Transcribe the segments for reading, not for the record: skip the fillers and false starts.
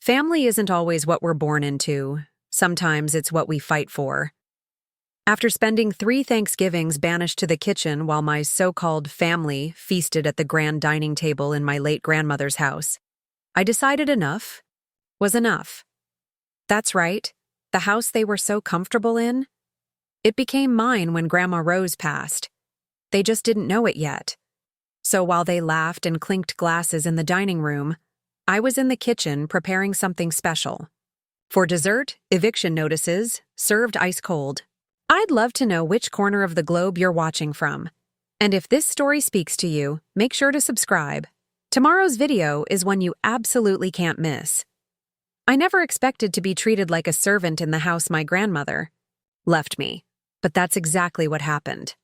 Family isn't always what we're born into. Sometimes it's what we fight for. After spending 3 Thanksgivings banished to the kitchen while my so-called family feasted at the grand dining table in my late grandmother's house, I decided enough was enough. That's right, the house they were so comfortable in. It became mine when Grandma Rose passed. They just didn't know it yet. So while they laughed and clinked glasses in the dining room, I was in the kitchen preparing something special. For dessert, eviction notices, served ice cold. I'd love to know which corner of the globe you're watching from. And if this story speaks to you, make sure to subscribe. Tomorrow's video is one you absolutely can't miss. I never expected to be treated like a servant in the house my grandmother left me, but that's exactly what happened.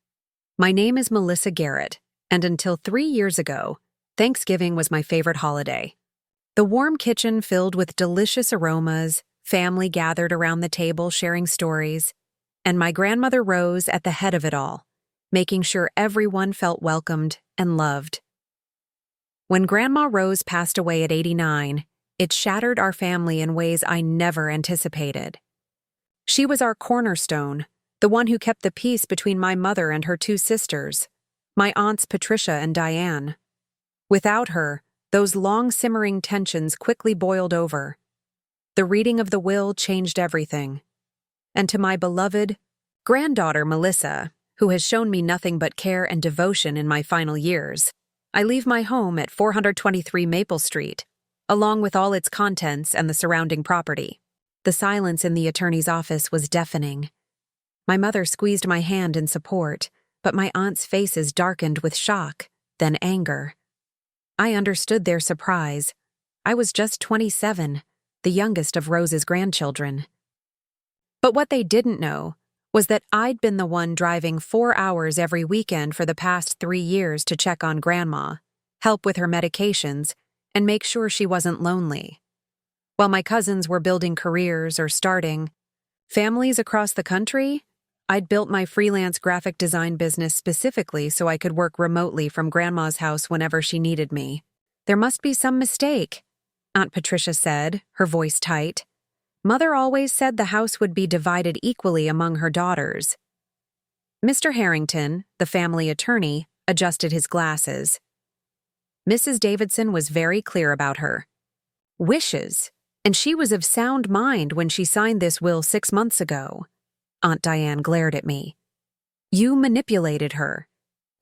My name is Melissa Garrett, and until 3 years ago, Thanksgiving was my favorite holiday. The warm kitchen filled with delicious aromas, family gathered around the table sharing stories, and my grandmother Rose at the head of it all, making sure everyone felt welcomed and loved. When Grandma Rose passed away at 89, it shattered our family in ways I never anticipated. She was our cornerstone, the one who kept the peace between my mother and her 2 sisters, my aunts Patricia and Diane. Without her, those long simmering tensions quickly boiled over. The reading of the will changed everything. And to my beloved granddaughter Melissa, who has shown me nothing but care and devotion in my final years, I leave my home at 423 Maple Street, along with all its contents and the surrounding property. The silence in the attorney's office was deafening. My mother squeezed my hand in support, but my aunts' faces darkened with shock, then anger. I understood their surprise. I was just 27, the youngest of Rose's grandchildren. But what they didn't know was that I'd been the one driving 4 hours every weekend for the past 3 years to check on Grandma, help with her medications, and make sure she wasn't lonely. While my cousins were building careers or starting families across the country, I'd built my freelance graphic design business specifically so I could work remotely from Grandma's house whenever she needed me. There must be some mistake, Aunt Patricia said, her voice tight. Mother always said the house would be divided equally among her daughters. Mr. Harrington, the family attorney, adjusted his glasses. Mrs. Davidson was very clear about her wishes, and she was of sound mind when she signed this will 6 months ago. Aunt Diane glared at me. You manipulated her.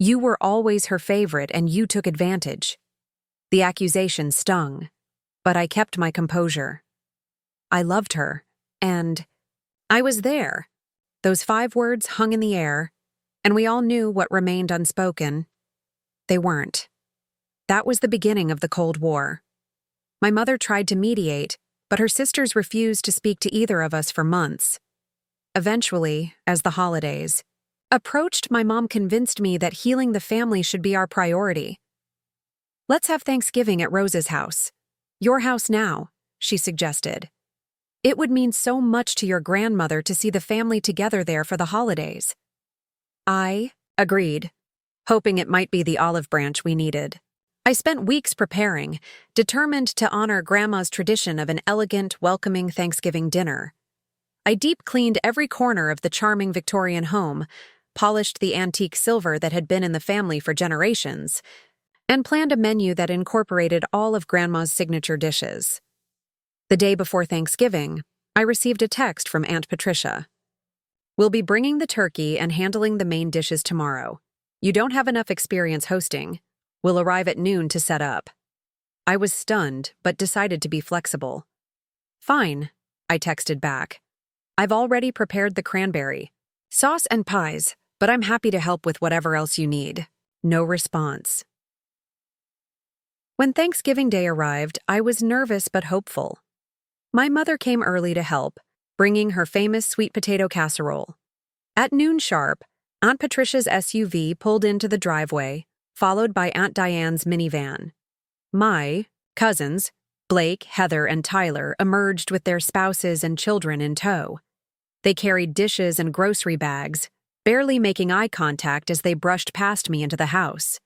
You were always her favorite, and you took advantage. The accusation stung, but I kept my composure. I loved her, and I was there. Those 5 words hung in the air, and we all knew what remained unspoken. They weren't. That was the beginning of the Cold War. My mother tried to mediate, but her sisters refused to speak to either of us for months. Eventually, as the holidays approached, my mom convinced me that healing the family should be our priority. Let's have Thanksgiving at Rose's house. Your house now, she suggested. It would mean so much to your grandmother to see the family together there for the holidays. I agreed, hoping it might be the olive branch we needed. I spent weeks preparing, determined to honor Grandma's tradition of an elegant, welcoming Thanksgiving dinner. I deep-cleaned every corner of the charming Victorian home, polished the antique silver that had been in the family for generations, and planned a menu that incorporated all of Grandma's signature dishes. The day before Thanksgiving, I received a text from Aunt Patricia. We'll be bringing the turkey and handling the main dishes tomorrow. You don't have enough experience hosting. We'll arrive at noon to set up. I was stunned, but decided to be flexible. Fine, I texted back. I've already prepared the cranberry sauce and pies, but I'm happy to help with whatever else you need. No response. When Thanksgiving Day arrived, I was nervous but hopeful. My mother came early to help, bringing her famous sweet potato casserole. At noon sharp, Aunt Patricia's SUV pulled into the driveway, followed by Aunt Diane's minivan. My cousins, Blake, Heather, and Tyler, emerged with their spouses and children in tow. They carried dishes and grocery bags, barely making eye contact as they brushed past me into the house.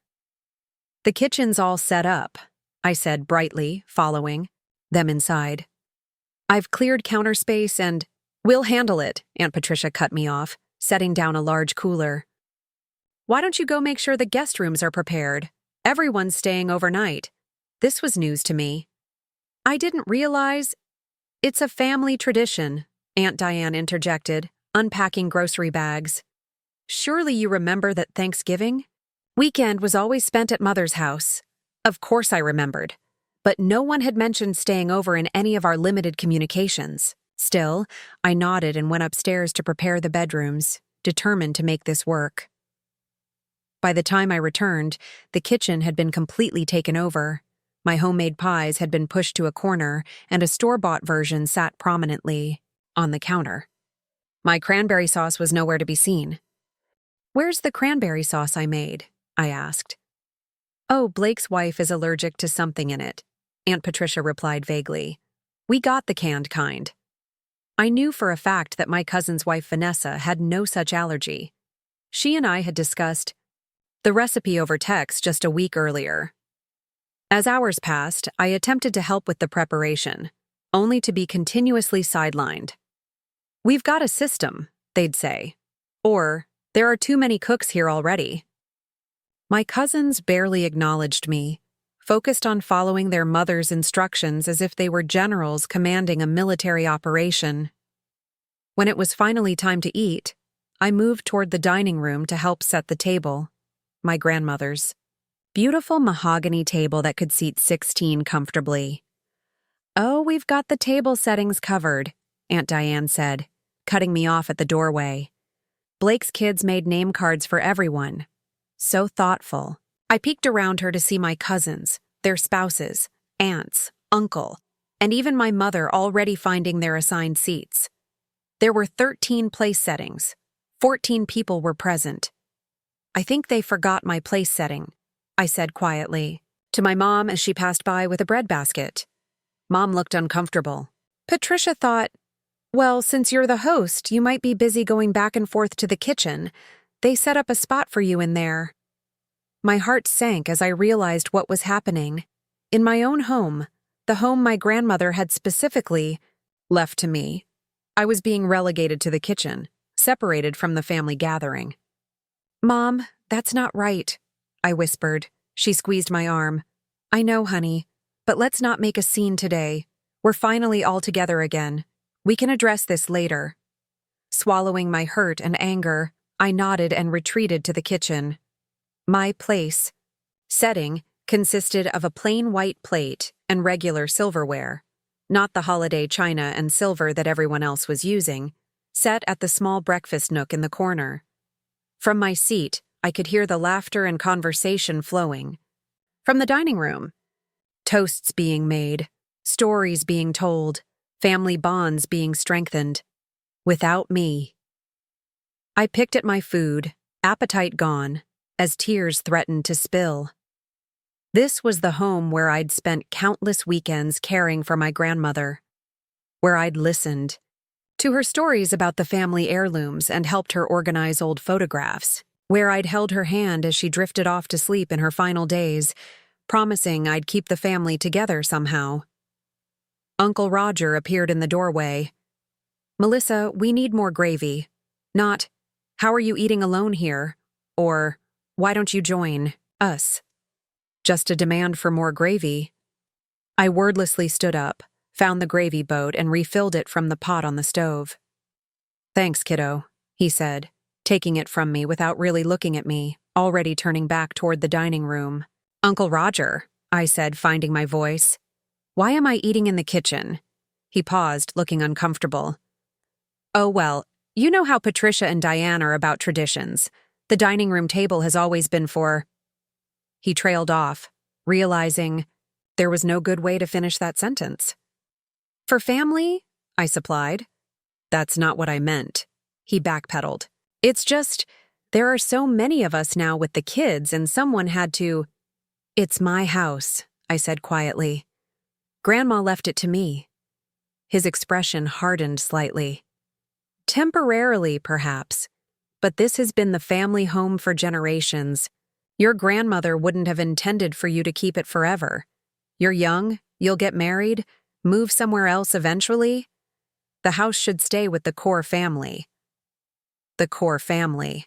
The kitchen's all set up, I said brightly, following them inside. I've cleared counter space and— We'll handle it, Aunt Patricia cut me off, setting down a large cooler. Why don't you go make sure the guest rooms are prepared? Everyone's staying overnight. This was news to me. I didn't realize— It's a family tradition, Aunt Diane interjected, unpacking grocery bags. Surely you remember that Thanksgiving weekend was always spent at Mother's house. Of course I remembered, but no one had mentioned staying over in any of our limited communications. Still, I nodded and went upstairs to prepare the bedrooms, determined to make this work. By the time I returned, the kitchen had been completely taken over. My homemade pies had been pushed to a corner, and a store-bought version sat prominently on the counter. My cranberry sauce was nowhere to be seen. "Where's the cranberry sauce I made?" I asked. "Oh, Blake's wife is allergic to something in it," Aunt Patricia replied vaguely. "We got the canned kind." I knew for a fact that my cousin's wife Vanessa had no such allergy. She and I had discussed the recipe over text just a week earlier. As hours passed, I attempted to help with the preparation, only to be continuously sidelined. "We've got a system," they'd say. Or, "There are too many cooks here already." My cousins barely acknowledged me, focused on following their mother's instructions as if they were generals commanding a military operation. When it was finally time to eat, I moved toward the dining room to help set the table, my grandmother's beautiful mahogany table that could seat 16 comfortably. "Oh, we've got the table settings covered," Aunt Diane said, cutting me off at the doorway. "Blake's kids made name cards for everyone. So thoughtful." I peeked around her to see my cousins, their spouses, aunts, uncle, and even my mother already finding their assigned seats. There were 13 place settings. 14 people were present. "I think they forgot my place setting," I said quietly to my mom as she passed by with a bread basket. Mom looked uncomfortable. Patricia thought, "Well, since you're the host, you might be busy going back and forth to the kitchen. They set up a spot for you in there." My heart sank as I realized what was happening. In my own home, the home my grandmother had specifically left to me, I was being relegated to the kitchen, separated from the family gathering. "Mom, that's not right," I whispered. She squeezed my arm. "I know, honey, but let's not make a scene today. We're finally all together again. We can address this later." Swallowing my hurt and anger, I nodded and retreated to the kitchen. My place setting consisted of a plain white plate and regular silverware, not the holiday china and silver that everyone else was using, set at the small breakfast nook in the corner. From my seat, I could hear the laughter and conversation flowing. From the dining room, toasts being made, stories being told, family bonds being strengthened. Without me. I picked at my food, appetite gone, as tears threatened to spill. This was the home where I'd spent countless weekends caring for my grandmother, where I'd listened to her stories about the family heirlooms and helped her organize old photographs, where I'd held her hand as she drifted off to sleep in her final days, promising I'd keep the family together somehow. Uncle Roger appeared in the doorway. "Melissa, we need more gravy. Not, 'How are you eating alone here?' or 'Why don't you join us?' Just a demand for more gravy." I wordlessly stood up, found the gravy boat, and refilled it from the pot on the stove. "Thanks, kiddo," he said, taking it from me without really looking at me, already turning back toward the dining room. "Uncle Roger," I said, finding my voice. "Why am I eating in the kitchen?" He paused, looking uncomfortable. "Oh, well, you know how Patricia and Diane are about traditions. The dining room table has always been for—" He trailed off, realizing there was no good way to finish that sentence. "For family?" I supplied. "That's not what I meant," he backpedaled. "It's just, there are so many of us now with the kids and someone had to—" "It's my house," I said quietly. "Grandma left it to me." His expression hardened slightly. "Temporarily, perhaps, but this has been the family home for generations. Your grandmother wouldn't have intended for you to keep it forever. You're young, you'll get married, Move somewhere else eventually? The house should stay with the core family. The core family.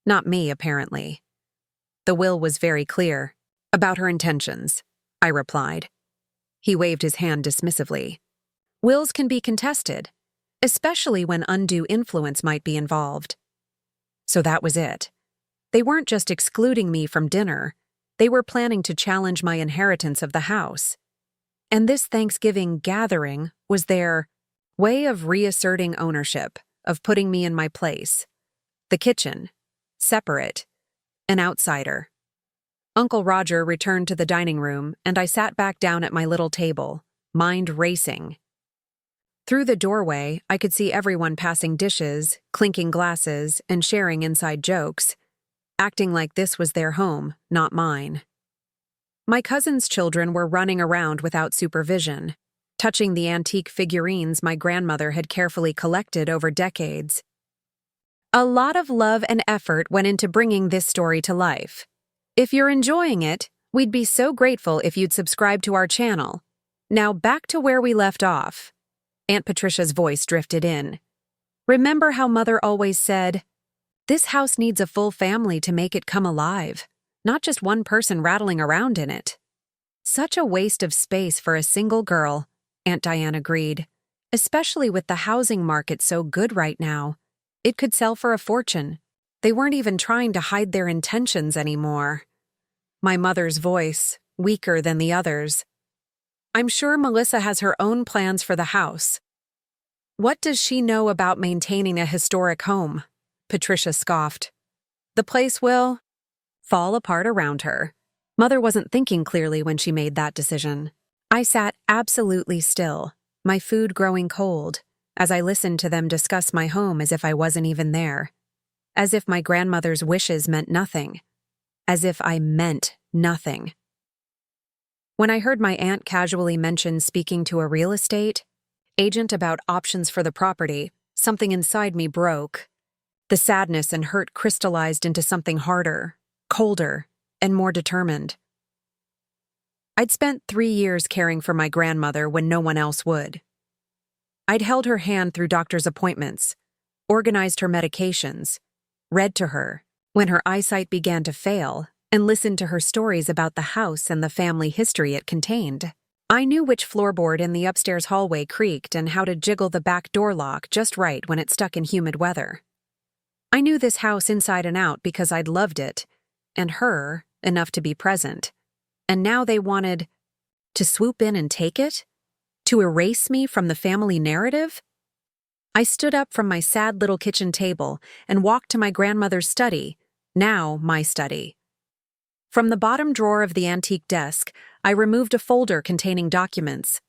Not me, apparently. The will was very clear. About her intentions, I replied. He waved his hand dismissively. Wills can be contested, especially when undue influence might be involved. So that was it. They weren't just excluding me from dinner, they were planning to challenge my inheritance of the house. And this Thanksgiving gathering was their way of reasserting ownership, of putting me in my place. The kitchen, separate, an outsider. Uncle Roger returned to the dining room, and I sat back down at my little table, mind racing. Through the doorway, I could see everyone passing dishes, clinking glasses, and sharing inside jokes, acting like this was their home, not mine. My cousin's children were running around without supervision, touching the antique figurines my grandmother had carefully collected over decades. A lot of love and effort went into bringing this story to life. If you're enjoying it, we'd be so grateful if you'd subscribe to our channel. Now back to where we left off. Aunt Patricia's voice drifted in. Remember how Mother always said, "This house needs a full family to make it come alive, not just one person rattling around in it." Such a waste of space for a single girl, Aunt Diane agreed, especially with the housing market so good right now. It could sell for a fortune. They weren't even trying to hide their intentions anymore. My mother's voice, weaker than the others. I'm sure Melissa has her own plans for the house. What does she know about maintaining a historic home? Patricia scoffed. The place will fall apart around her. Mother wasn't thinking clearly when she made that decision. I sat absolutely still, my food growing cold, as I listened to them discuss my home as if I wasn't even there. As if my grandmother's wishes meant nothing. As if I meant nothing. When I heard my aunt casually mention speaking to a real estate agent about options for the property, something inside me broke. The sadness and hurt crystallized into something harder, colder, and more determined. I'd spent 3 years caring for my grandmother when no one else would. I'd held her hand through doctor's appointments, organized her medications, read to her when her eyesight began to fail, and listened to her stories about the house and the family history it contained. I knew which floorboard in the upstairs hallway creaked and how to jiggle the back door lock just right when it stuck in humid weather. I knew this house inside and out because I'd loved it, and her enough to be present. And now they wanted to swoop in and take it? To erase me from the family narrative? I stood up from my sad little kitchen table and walked to my grandmother's study, now my study. From the bottom drawer of the antique desk, I removed a folder containing documents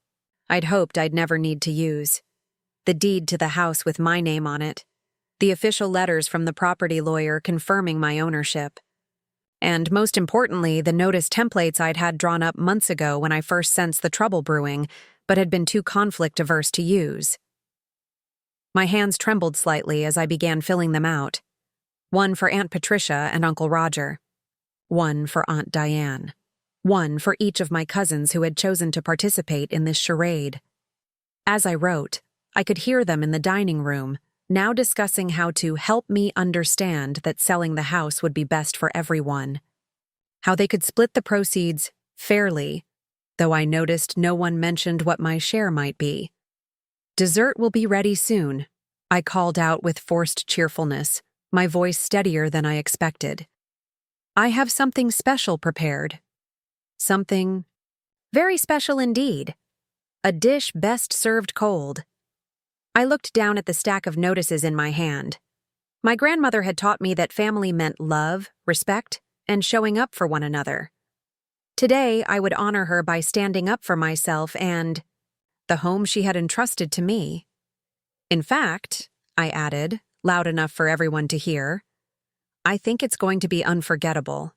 I'd hoped I'd never need to use. The deed to the house with my name on it, the official letters from the property lawyer confirming my ownership, and most importantly, the notice templates I'd had drawn up months ago when I first sensed the trouble brewing, but had been too conflict-averse to use. My hands trembled slightly as I began filling them out. One for Aunt Patricia and Uncle Roger. One for Aunt Diane. One for each of my cousins who had chosen to participate in this charade. As I wrote, I could hear them in the dining room, now discussing how to help me understand that selling the house would be best for everyone. How they could split the proceeds fairly, though I noticed no one mentioned what my share might be. Dessert will be ready soon, I called out with forced cheerfulness, my voice steadier than I expected. I have something special prepared. Something very special indeed. A dish best served cold. I looked down at the stack of notices in my hand. My grandmother had taught me that family meant love, respect, and showing up for one another. Today, I would honor her by standing up for myself and the home she had entrusted to me. In fact, I added, loud enough for everyone to hear, I think it's going to be unforgettable.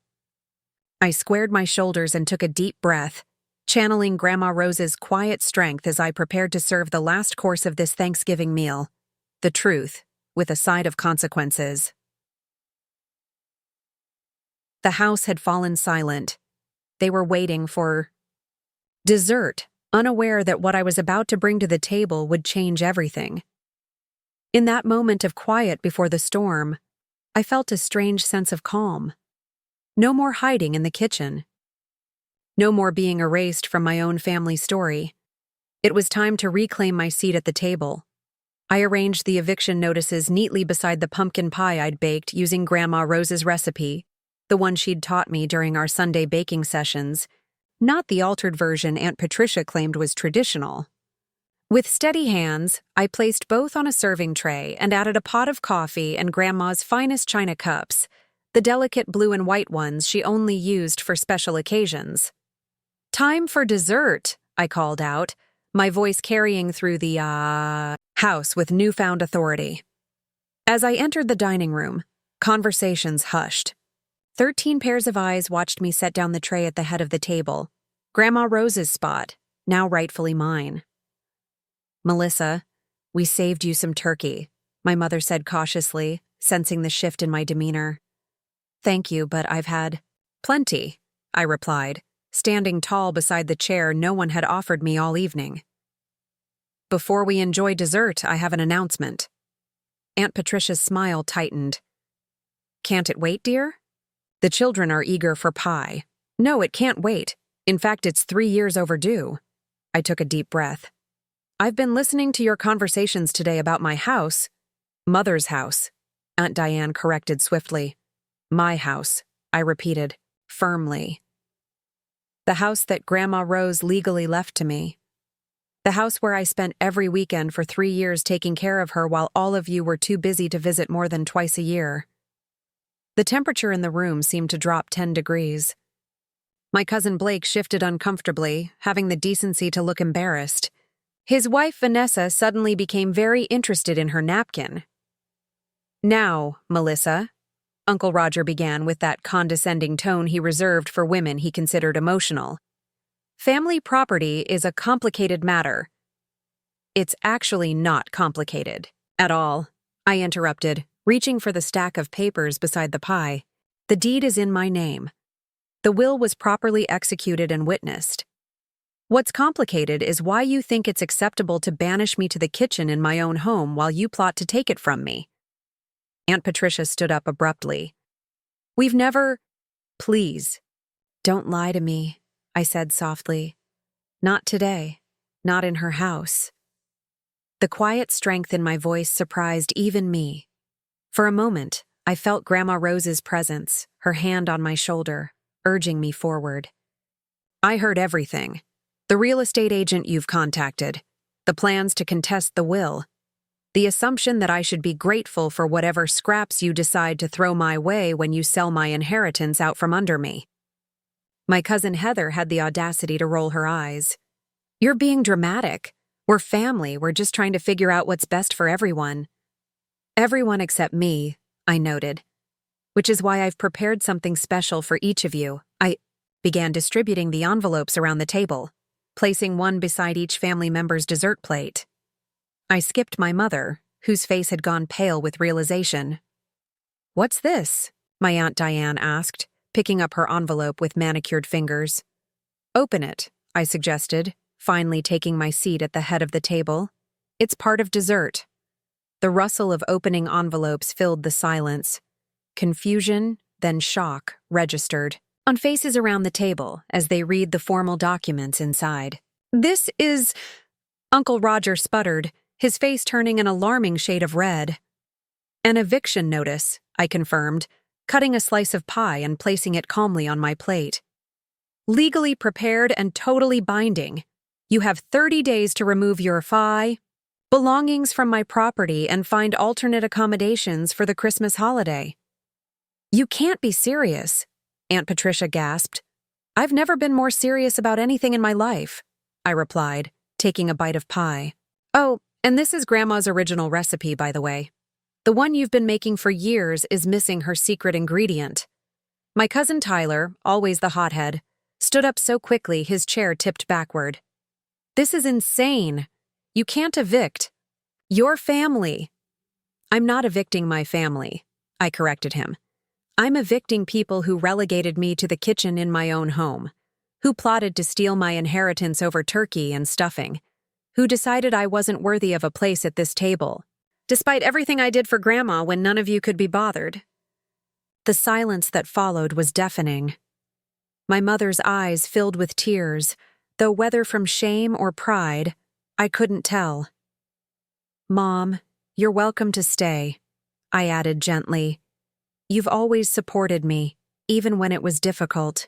I squared my shoulders and took a deep breath, channeling Grandma Rose's quiet strength as I prepared to serve the last course of this Thanksgiving meal, the truth, with a side of consequences. The house had fallen silent. They were waiting for dessert, unaware that what I was about to bring to the table would change everything. In that moment of quiet before the storm, I felt a strange sense of calm. No more hiding in the kitchen. No more being erased from my own family story. It was time to reclaim my seat at the table. I arranged the eviction notices neatly beside the pumpkin pie I'd baked using Grandma Rose's recipe, the one she'd taught me during our Sunday baking sessions, not the altered version Aunt Patricia claimed was traditional. With steady hands, I placed both on a serving tray and added a pot of coffee and Grandma's finest china cups, the delicate blue and white ones she only used for special occasions. "Time for dessert," I called out, my voice carrying through the house with newfound authority. As I entered the dining room, conversations hushed. 13 pairs of eyes watched me set down the tray at the head of the table, Grandma Rose's spot, now rightfully mine. "Melissa, we saved you some turkey," my mother said cautiously, sensing the shift in my demeanor. "Thank you, but I've had plenty," I replied, standing tall beside the chair no one had offered me all evening. "Before we enjoy dessert, I have an announcement." Aunt Patricia's smile tightened. "Can't it wait, dear? The children are eager for pie." "No, it can't wait. In fact, it's 3 years overdue." I took a deep breath. "I've been listening to your conversations today about my house." "Mother's house," Aunt Diane corrected swiftly. "My house," I repeated, firmly. The house that Grandma Rose legally left to me. The house where I spent every weekend for 3 years taking care of her while all of you were too busy to visit more than twice a year. The temperature in the room seemed to drop 10 degrees. My cousin Blake shifted uncomfortably, having the decency to look embarrassed. His wife Vanessa suddenly became very interested in her napkin. "Now, Melissa," Uncle Roger began with that condescending tone he reserved for women he considered emotional. "Family property is a complicated matter." "It's actually not complicated at all," I interrupted, reaching for the stack of papers beside the pie. "The deed is in my name. The will was properly executed and witnessed. What's complicated is why you think it's acceptable to banish me to the kitchen in my own home while you plot to take it from me." Aunt Patricia stood up abruptly. "We've never—" "Please, don't lie to me," I said softly. "Not today. Not in her house." The quiet strength in my voice surprised even me. For a moment, I felt Grandma Rose's presence, her hand on my shoulder, urging me forward. "I heard everything. The real estate agent you've contacted, the plans to contest the will, the assumption that I should be grateful for whatever scraps you decide to throw my way when you sell my inheritance out from under me." My cousin Heather had the audacity to roll her eyes. "You're being dramatic. We're family. We're just trying to figure out what's best for everyone." "Everyone except me," I noted. "Which is why I've prepared something special for each of you." I began distributing the envelopes around the table, placing one beside each family member's dessert plate. I skipped my mother, whose face had gone pale with realization. "What's this?" my Aunt Diane asked, picking up her envelope with manicured fingers. "Open it," I suggested, finally taking my seat at the head of the table. "It's part of dessert." The rustle of opening envelopes filled the silence. Confusion, then shock, registered on faces around the table as they read the formal documents inside. "This is—" Uncle Roger sputtered, his face turning an alarming shade of red. "An eviction notice," I confirmed, cutting a slice of pie and placing it calmly on my plate. "Legally prepared and totally binding. You have 30 days to remove your belongings from my property and find alternate accommodations for the Christmas holiday." "You can't be serious," Aunt Patricia gasped. "I've never been more serious about anything in my life," I replied, taking a bite of pie. "Oh, and this is Grandma's original recipe, by the way. The one you've been making for years is missing her secret ingredient." My cousin Tyler, always the hothead, stood up so quickly his chair tipped backward. "This is insane. You can't evict your family." "I'm not evicting my family," I corrected him. "I'm evicting people who relegated me to the kitchen in my own home. Who plotted to steal my inheritance over turkey and stuffing? Who decided I wasn't worthy of a place at this table, despite everything I did for Grandma when none of you could be bothered? The silence that followed was deafening. My mother's eyes filled with tears, though whether from shame or pride, I couldn't tell. "Mom, you're welcome to stay," I added gently. "You've always supported me, even when it was difficult."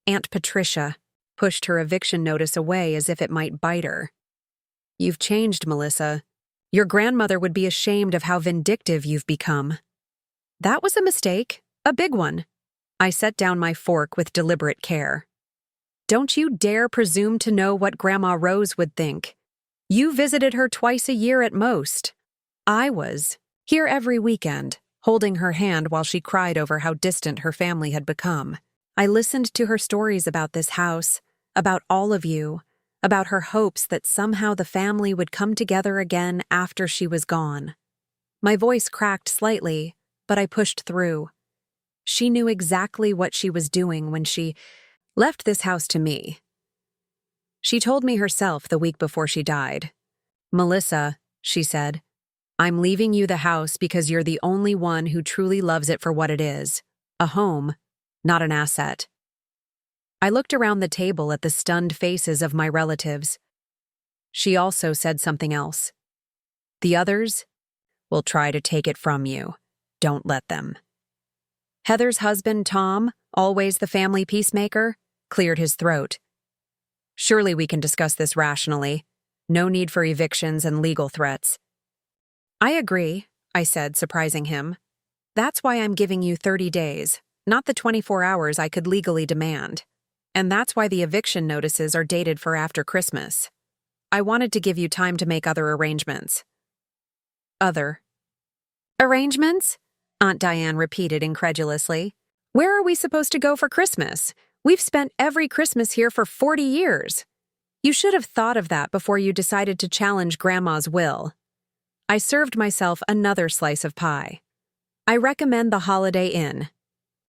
Aunt Patricia pushed her eviction notice away as if it might bite her. "You've changed, Melissa. Your grandmother would be ashamed of how vindictive you've become." "That was a mistake, a big one." I set down my fork with deliberate care. "Don't you dare presume to know what Grandma Rose would think. You visited her twice a year at most. I was here every weekend, holding her hand while she cried over how distant her family had become. I listened to her stories about this house, about all of you, about her hopes that somehow the family would come together again after she was gone." My voice cracked slightly, but I pushed through. She knew exactly what she was doing when she left this house to me. She told me herself the week before she died. "Melissa," she said, "I'm leaving you the house because you're the only one who truly loves it for what it is, a home, not an asset." I looked around the table at the stunned faces of my relatives. She also said something else. "The others will try to take it from you. Don't let them." Heather's husband, Tom, always the family peacemaker, cleared his throat. "Surely we can discuss this rationally. No need for evictions and legal threats." "I agree," I said, surprising him. "That's why I'm giving you 30 days, not the 24 hours I could legally demand. And that's why the eviction notices are dated for after Christmas. I wanted to give you time to make other arrangements." "Other arrangements?" Aunt Diane repeated incredulously. "Where are we supposed to go for Christmas? We've spent every Christmas here for 40 years. You should have thought of that before you decided to challenge Grandma's will." I served myself another slice of pie. "I recommend the Holiday Inn,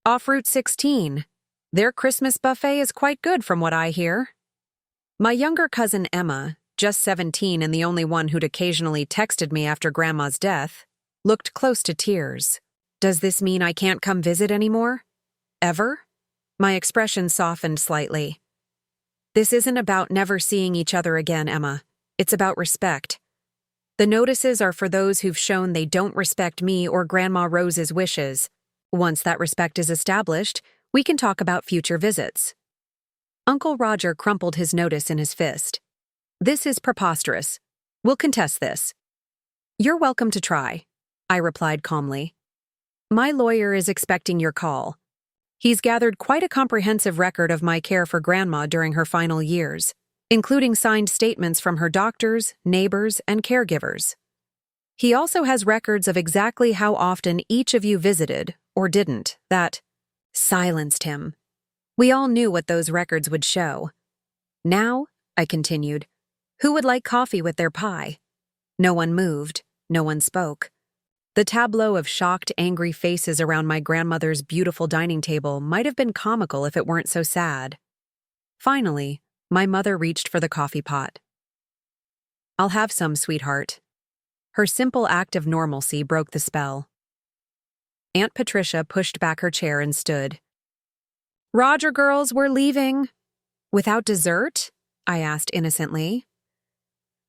off Route 16. Their Christmas buffet is quite good from what I hear." My younger cousin Emma, just 17 and the only one who'd occasionally texted me after Grandma's death, looked close to tears. "Does this mean I can't come visit anymore? Ever?" My expression softened slightly. "This isn't about never seeing each other again, Emma. It's about respect. The notices are for those who've shown they don't respect me or Grandma Rose's wishes. Once that respect is established, we can talk about future visits." Uncle Roger crumpled his notice in his fist. "This is preposterous. We'll contest this." "You're welcome to try," I replied calmly. "My lawyer is expecting your call. He's gathered quite a comprehensive record of my care for Grandma during her final years, including signed statements from her doctors, neighbors, and caregivers. He also has records of exactly how often each of you visited, or didn't, that silenced him. We all knew what those records would show. Now, I continued, who would like coffee with their pie? No one moved, no one spoke. The tableau of shocked, angry faces around my grandmother's beautiful dining table might have been comical if it weren't so sad. Finally, my mother reached for the coffee pot. "I'll have some, sweetheart." Her simple act of normalcy broke the spell. Aunt Patricia pushed back her chair and stood. "Roger, girls, we're leaving." "Without dessert?" I asked innocently.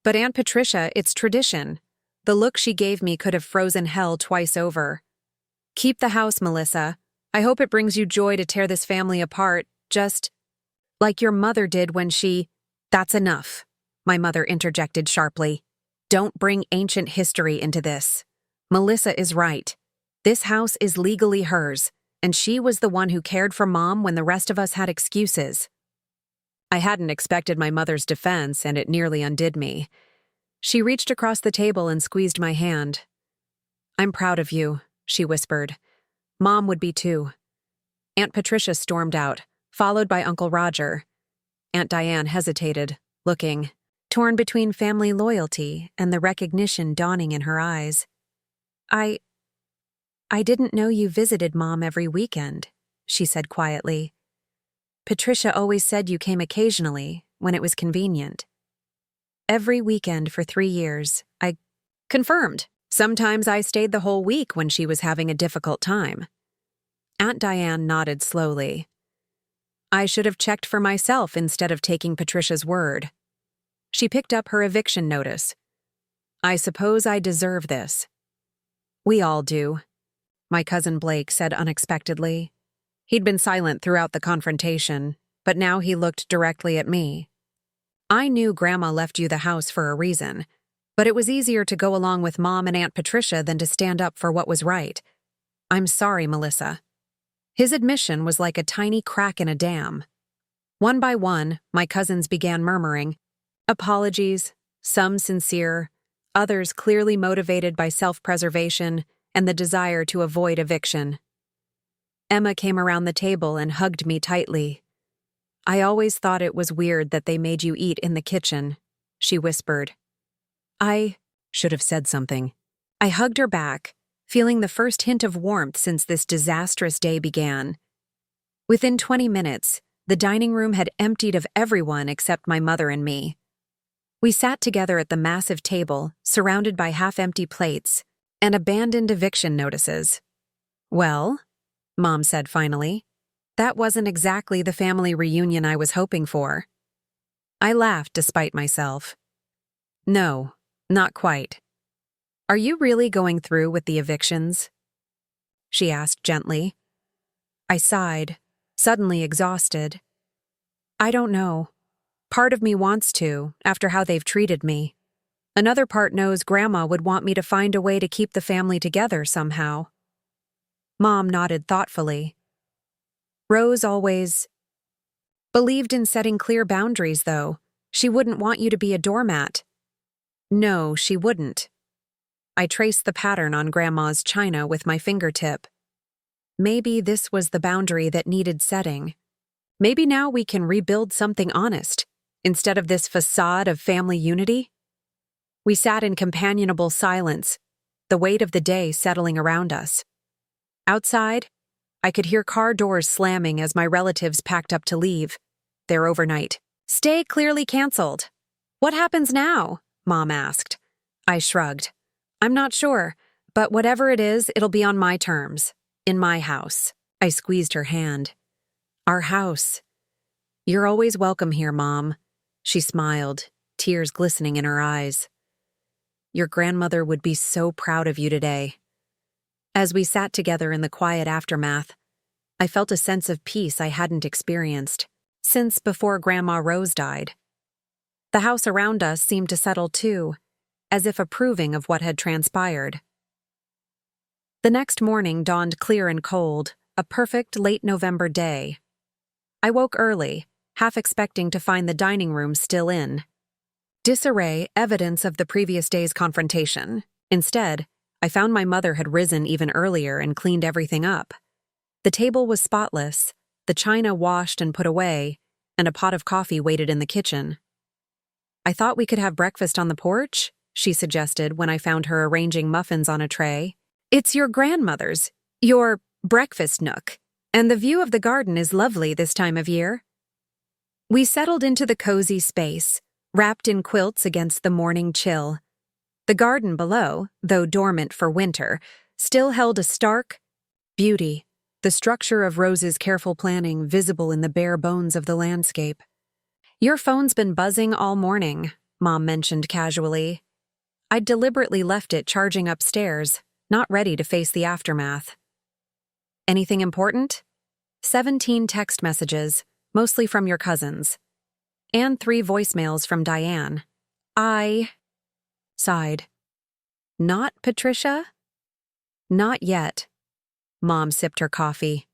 "But Aunt Patricia, it's tradition." The look she gave me could have frozen hell twice over. "Keep the house, Melissa. I hope it brings you joy to tear this family apart, just like your mother did when she—" "That's enough," my mother interjected sharply. "Don't bring ancient history into this. Melissa is right. This house is legally hers, and she was the one who cared for Mom when the rest of us had excuses." I hadn't expected my mother's defense, and it nearly undid me. She reached across the table and squeezed my hand. "I'm proud of you," she whispered. "Mom would be too." Aunt Patricia stormed out, followed by Uncle Roger. Aunt Diane hesitated, looking, torn between family loyalty and the recognition dawning in her eyes. I didn't know you visited Mom every weekend," she said quietly. Patricia always said you came occasionally, when it was convenient. Every weekend for 3 years, I confirmed. Sometimes I stayed the whole week when she was having a difficult time. Aunt Diane nodded slowly. I should have checked for myself instead of taking Patricia's word. She picked up her eviction notice. I suppose I deserve this. We all do, my cousin Blake said unexpectedly. He'd been silent throughout the confrontation, but now he looked directly at me. I knew Grandma left you the house for a reason, but it was easier to go along with Mom and Aunt Patricia than to stand up for what was right. I'm sorry, Melissa. His admission was like a tiny crack in a dam. One by one, my cousins began murmuring, apologies, some sincere, others clearly motivated by self-preservation and the desire to avoid eviction. Emma came around the table and hugged me tightly. I always thought it was weird that they made you eat in the kitchen, she whispered. I should have said something. I hugged her back, feeling the first hint of warmth since this disastrous day began. Within 20 minutes, the dining room had emptied of everyone except my mother and me. We sat together at the massive table, surrounded by half-empty plates and abandoned eviction notices. Well, Mom said finally, that wasn't exactly the family reunion I was hoping for. I laughed despite myself. No, not quite. Are you really going through with the evictions? She asked gently. I sighed, suddenly exhausted. I don't know. Part of me wants to, after how they've treated me. Another part knows Grandma would want me to find a way to keep the family together somehow. Mom nodded thoughtfully. Rose always believed in setting clear boundaries, though. She wouldn't want you to be a doormat. No, she wouldn't. I traced the pattern on Grandma's china with my fingertip. Maybe this was the boundary that needed setting. Maybe now we can rebuild something honest, instead of this facade of family unity. We sat in companionable silence, the weight of the day settling around us. Outside, I could hear car doors slamming as my relatives packed up to leave. Their overnight stay clearly canceled. What happens now? Mom asked. I shrugged. I'm not sure, but whatever it is, it'll be on my terms. In my house. I squeezed her hand. Our house. You're always welcome here, Mom. She smiled, tears glistening in her eyes. Your grandmother would be so proud of you today. As we sat together in the quiet aftermath, I felt a sense of peace I hadn't experienced since before Grandma Rose died. The house around us seemed to settle too, as if approving of what had transpired. The next morning dawned clear and cold, a perfect late November day. I woke early, half expecting to find the dining room still in. Disarray, evidence of the previous day's confrontation. Instead, I found my mother had risen even earlier and cleaned everything up. The table was spotless, the china washed and put away, and a pot of coffee waited in the kitchen. I thought we could have breakfast on the porch, she suggested when I found her arranging muffins on a tray. It's your grandmother's, your breakfast nook, and the view of the garden is lovely this time of year. We settled into the cozy space, wrapped in quilts against the morning chill. The garden below, though dormant for winter, still held a stark beauty, the structure of Rose's careful planning visible in the bare bones of the landscape. Your phone's been buzzing all morning, Mom mentioned casually. I'd deliberately left it charging upstairs, not ready to face the aftermath. Anything important? 17 text messages, mostly from your cousins. And 3 voicemails from Diane. I sighed. Not Patricia? Not yet. Mom sipped her coffee.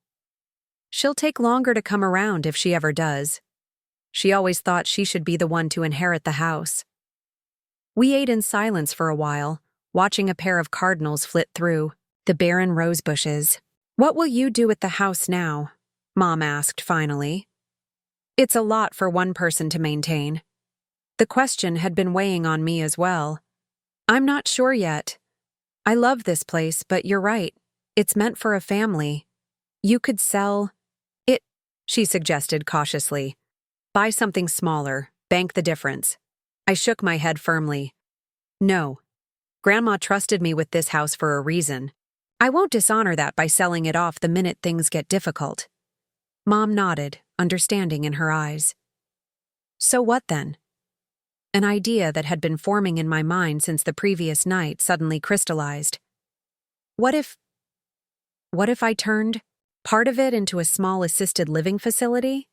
She'll take longer to come around if she ever does. She always thought she should be the one to inherit the house. We ate in silence for a while, watching a pair of cardinals flit through the barren rose bushes. What will you do at the house now? Mom asked finally. It's a lot for one person to maintain. The question had been weighing on me as well. I'm not sure yet. I love this place, but you're right. It's meant for a family. You could sell it. she suggested cautiously. Buy something smaller, bank the difference. I shook my head firmly. No. Grandma trusted me with this house for a reason. I won't dishonor that by selling it off the minute things get difficult. Mom nodded, understanding in her eyes. So what then? An idea that had been forming in my mind since the previous night suddenly crystallized. What if I turned part of it into a small assisted living facility?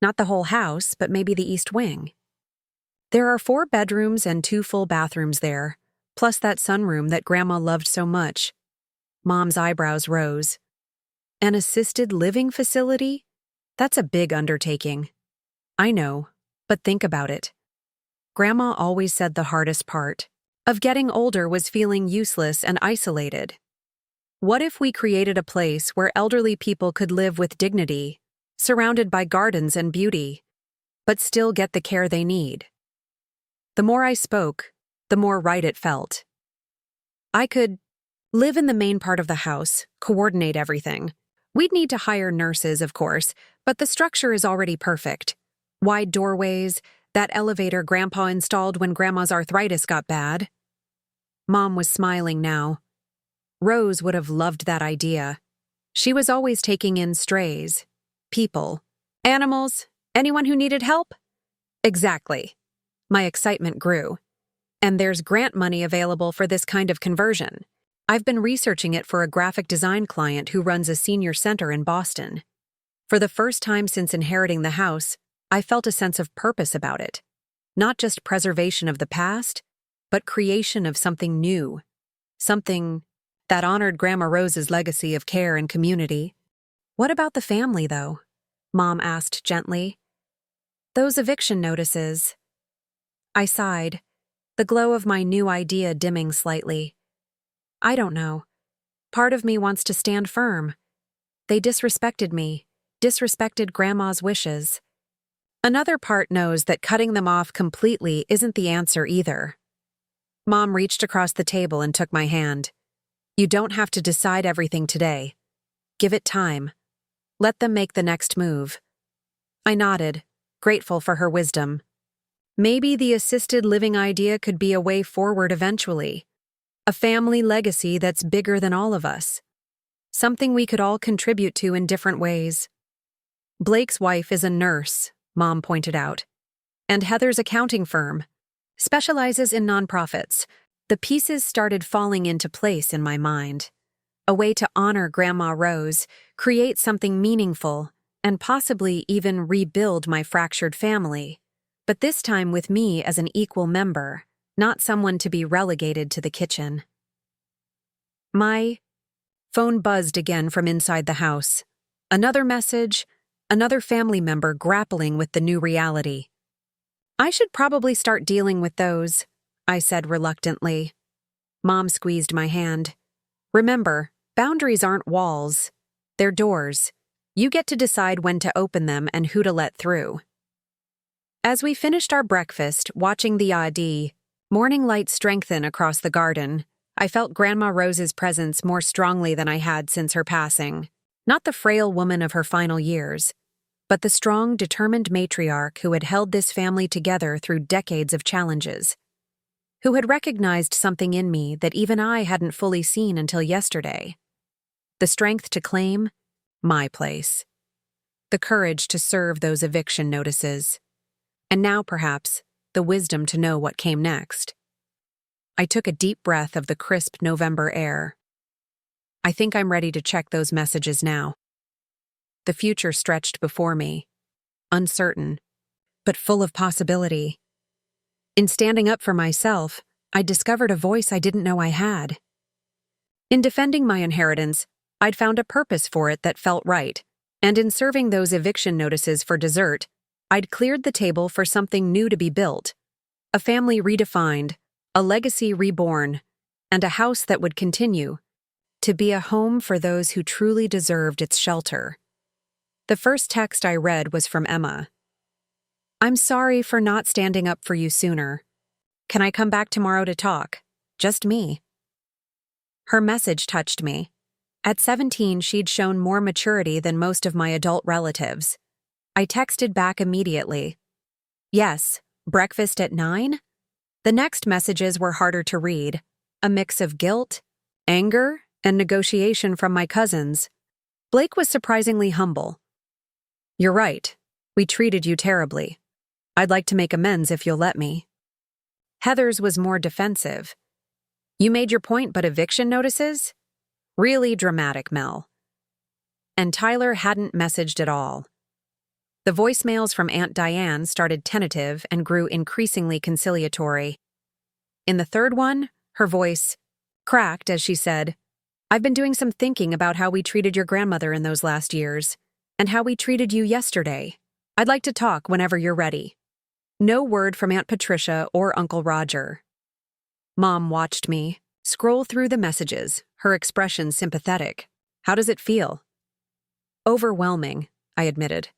Not the whole house, but maybe the east wing. There are 4 bedrooms and 2 full bathrooms there, plus that sunroom that Grandma loved so much. Mom's eyebrows rose. An assisted living facility? That's a big undertaking. I know, but think about it. Grandma always said the hardest part of getting older was feeling useless and isolated. What if we created a place where elderly people could live with dignity, surrounded by gardens and beauty, but still get the care they need? The more I spoke, the more right it felt. I could live in the main part of the house, coordinate everything. We'd need to hire nurses, of course, but the structure is already perfect. Wide doorways, that elevator Grandpa installed when Grandma's arthritis got bad. Mom was smiling now. Rose would have loved that idea. She was always taking in strays, people, animals, anyone who needed help. Exactly. My excitement grew. And there's grant money available for this kind of conversion. I've been researching it for a graphic design client who runs a senior center in Boston. For the first time since inheriting the house, I felt a sense of purpose about it. Not just preservation of the past, but creation of something new. Something that honored Grandma Rose's legacy of care and community. What about the family, though? Mom asked gently. Those eviction notices. I sighed, the glow of my new idea dimming slightly. I don't know. Part of me wants to stand firm. They disrespected me, disrespected Grandma's wishes. Another part knows that cutting them off completely isn't the answer either. Mom reached across the table and took my hand. You don't have to decide everything today. Give it time. Let them make the next move. I nodded, grateful for her wisdom. Maybe the assisted living idea could be a way forward eventually. A family legacy that's bigger than all of us. Something we could all contribute to in different ways. Blake's wife is a nurse, Mom pointed out. And Heather's accounting firm specializes in nonprofits. The pieces started falling into place in my mind. A way to honor Grandma Rose, create something meaningful, and possibly even rebuild my fractured family. But this time with me as an equal member, not someone to be relegated to the kitchen. My phone buzzed again from inside the house. Another message, another family member grappling with the new reality. I should probably start dealing with those, I said reluctantly. Mom squeezed my hand. Remember, boundaries aren't walls. They're doors. You get to decide when to open them and who to let through. As we finished our breakfast, watching the morning light strengthen across the garden, I felt Grandma Rose's presence more strongly than I had since her passing. Not the frail woman of her final years, but the strong, determined matriarch who had held this family together through decades of challenges. Who had recognized something in me that even I hadn't fully seen until yesterday. The strength to claim my place. The courage to serve those eviction notices. And now, perhaps, the wisdom to know what came next. I took a deep breath of the crisp November air. I think I'm ready to check those messages now. The future stretched before me, uncertain, but full of possibility. In standing up for myself, I discovered a voice I didn't know I had. In defending my inheritance, I'd found a purpose for it that felt right, and in serving those eviction notices for dessert, I'd cleared the table for something new to be built. A family redefined, a legacy reborn, and a house that would continue to be a home for those who truly deserved its shelter. The first text I read was from Emma. I'm sorry for not standing up for you sooner. Can I come back tomorrow to talk? Just me. Her message touched me. At 17, she'd shown more maturity than most of my adult relatives. I texted back immediately. Yes, breakfast at 9? The next messages were harder to read, a mix of guilt, anger, and negotiation from my cousins. Blake was surprisingly humble. You're right. We treated you terribly. I'd like to make amends if you'll let me. Heather's was more defensive. You made your point, but eviction notices? Really dramatic, Mel. And Tyler hadn't messaged at all. The voicemails from Aunt Diane started tentative and grew increasingly conciliatory. In the third one, her voice cracked as she said, I've been doing some thinking about how we treated your grandmother in those last years, and how we treated you yesterday. I'd like to talk whenever you're ready. No word from Aunt Patricia or Uncle Roger. Mom watched me scroll through the messages, her expression sympathetic. How does it feel? Overwhelming, I admitted.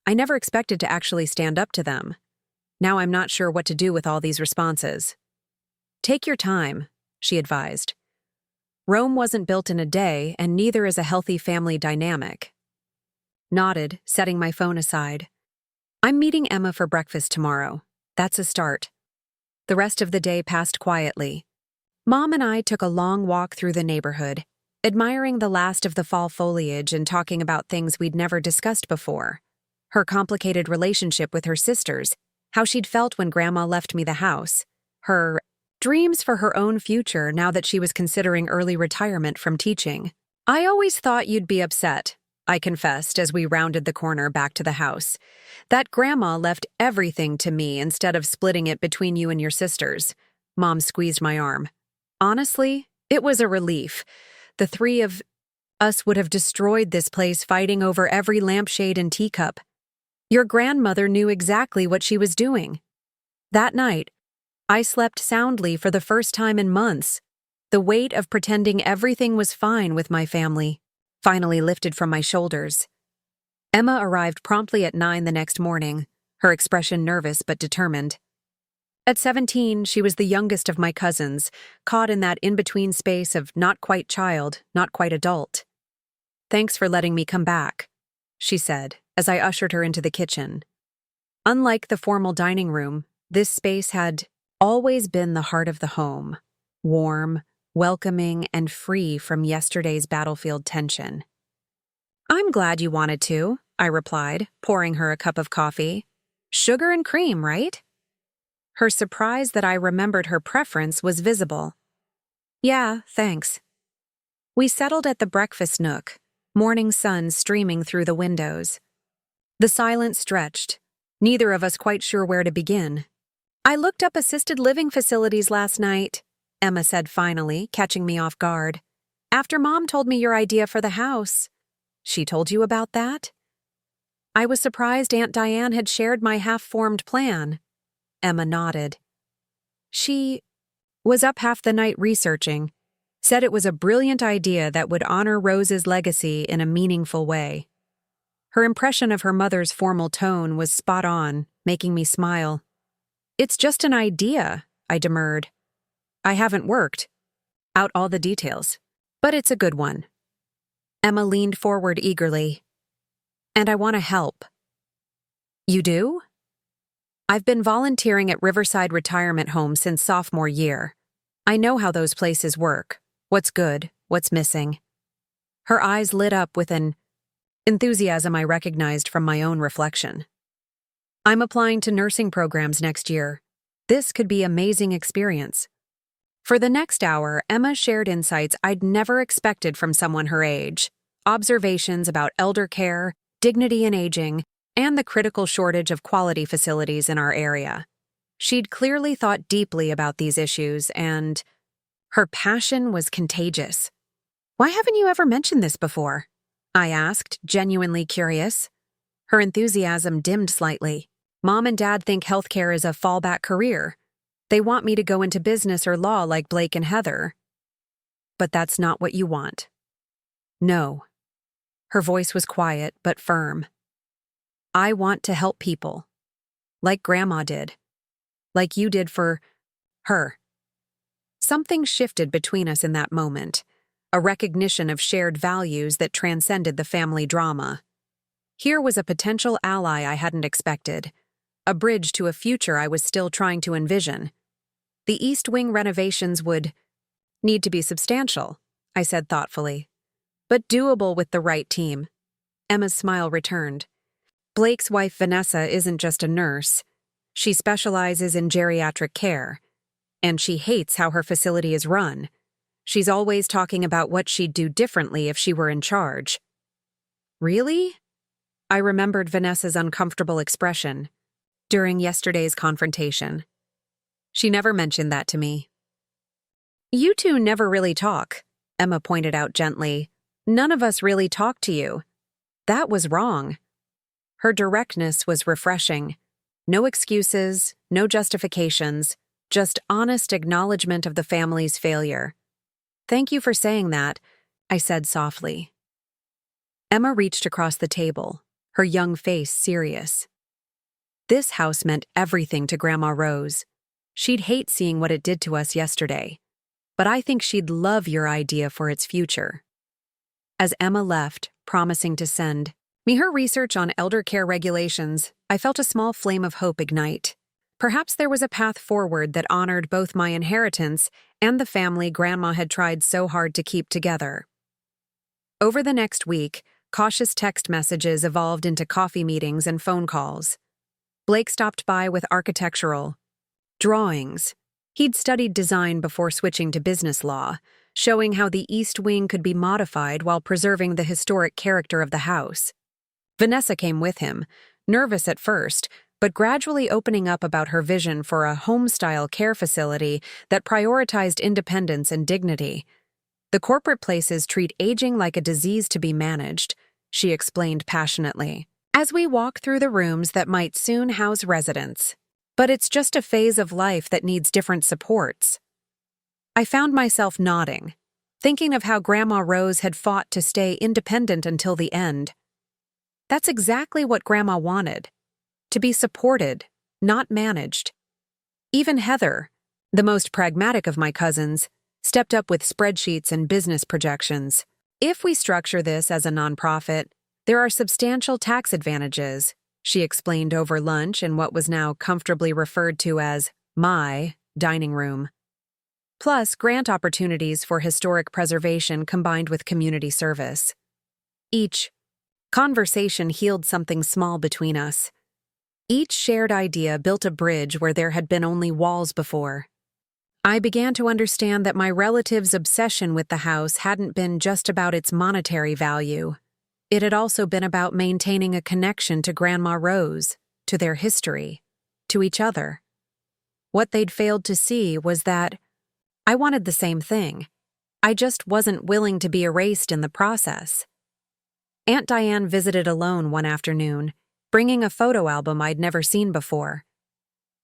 I never expected to actually stand up to them. Now I'm not sure what to do with all these responses. Take your time, she advised. Rome wasn't built in a day, and neither is a healthy family dynamic. Nodded, setting my phone aside. I'm meeting Emma for breakfast tomorrow. That's a start. The rest of the day passed quietly. Mom and I took a long walk through the neighborhood, admiring the last of the fall foliage and talking about things we'd never discussed before. Her complicated relationship with her sisters, how she'd felt when Grandma left me the house, her dreams for her own future now that she was considering early retirement from teaching. I always thought you'd be upset, I confessed as we rounded the corner back to the house. That Grandma left everything to me instead of splitting it between you and your sisters. Mom squeezed my arm. Honestly, it was a relief. The three of us would have destroyed this place fighting over every lampshade and teacup. Your grandmother knew exactly what she was doing. That night, I slept soundly for the first time in months. The weight of pretending everything was fine with my family finally lifted from my shoulders. Emma arrived promptly at 9 the next morning, her expression nervous but determined. At 17, she was the youngest of my cousins, caught in that in-between space of not quite child, not quite adult. Thanks for letting me come back, she said, as I ushered her into the kitchen. Unlike the formal dining room, this space had always been the heart of the home, warm, welcoming, and free from yesterday's battlefield tension. I'm glad you wanted to, I replied, pouring her a cup of coffee. Sugar and cream, right? Her surprise that I remembered her preference was visible. Yeah, thanks. We settled at the breakfast nook, morning sun streaming through the windows. The silence stretched, neither of us quite sure where to begin. I looked up assisted living facilities last night, Emma said finally, catching me off guard. After Mom told me your idea for the house. She told you about that? I was surprised Aunt Diane had shared my half-formed plan. Emma nodded. She was up half the night researching, said it was a brilliant idea that would honor Rose's legacy in a meaningful way. Her impression of her mother's formal tone was spot on, making me smile. It's just an idea, I demurred. I haven't worked out all the details, but it's a good one. Emma leaned forward eagerly. And I want to help. You do? I've been volunteering at Riverside Retirement Home since sophomore year. I know how those places work, what's good, what's missing. Her eyes lit up with an enthusiasm I recognized from my own reflection. I'm applying to nursing programs next year. This could be an amazing experience. For the next hour, Emma shared insights I'd never expected from someone her age, observations about elder care, dignity in aging, and the critical shortage of quality facilities in our area. She'd clearly thought deeply about these issues, and her passion was contagious. Why haven't you ever mentioned this before? I asked, genuinely curious. Her enthusiasm dimmed slightly. Mom and Dad think healthcare is a fallback career. They want me to go into business or law like Blake and Heather. But that's not what you want. No. Her voice was quiet but firm. I want to help people. Like Grandma did. Like you did for her. Something shifted between us in that moment. a recognition of shared values that transcended the family drama. Here was a potential ally I hadn't expected, a bridge to a future I was still trying to envision. The East Wing renovations would need to be substantial, I said thoughtfully, but doable with the right team. Emma's smile returned. Blake's wife Vanessa isn't just a nurse. She specializes in geriatric care, and she hates how her facility is run. She's always talking about what she'd do differently if she were in charge. Really? I remembered Vanessa's uncomfortable expression during yesterday's confrontation. She never mentioned that to me. You two never really talk, Emma pointed out gently. None of us really talk to you. That was wrong. Her directness was refreshing. No excuses, no justifications, just honest acknowledgement of the family's failure. Thank you for saying that, I said softly. Emma reached across the table, her young face serious. This house meant everything to Grandma Rose. She'd hate seeing what it did to us yesterday, but I think she'd love your idea for its future. As Emma left, promising to send me her research on elder care regulations, I felt a small flame of hope ignite. Perhaps there was a path forward that honored both my inheritance and the family Grandma had tried so hard to keep together. Over the next week, cautious text messages evolved into coffee meetings and phone calls. Blake stopped by with architectural drawings. He'd studied design before switching to business law, showing how the East Wing could be modified while preserving the historic character of the house. Vanessa came with him, nervous at first, but gradually opening up about her vision for a home-style care facility that prioritized independence and dignity. The corporate places treat aging like a disease to be managed, she explained passionately, as we walk through the rooms that might soon house residents. But it's just a phase of life that needs different supports. I found myself nodding, thinking of how Grandma Rose had fought to stay independent until the end. That's exactly what Grandma wanted. To be supported, not managed. Even Heather, the most pragmatic of my cousins, stepped up with spreadsheets and business projections. If we structure this as a nonprofit, there are substantial tax advantages, she explained over lunch in what was now comfortably referred to as my dining room. Plus grant opportunities for historic preservation combined with community service. Each conversation healed something small between us. Each shared idea built a bridge where there had been only walls before. I began to understand that my relative's obsession with the house hadn't been just about its monetary value. It had also been about maintaining a connection to Grandma Rose, to their history, to each other. What they'd failed to see was that I wanted the same thing. I just wasn't willing to be erased in the process. Aunt Diane visited alone one afternoon, bringing a photo album I'd never seen before.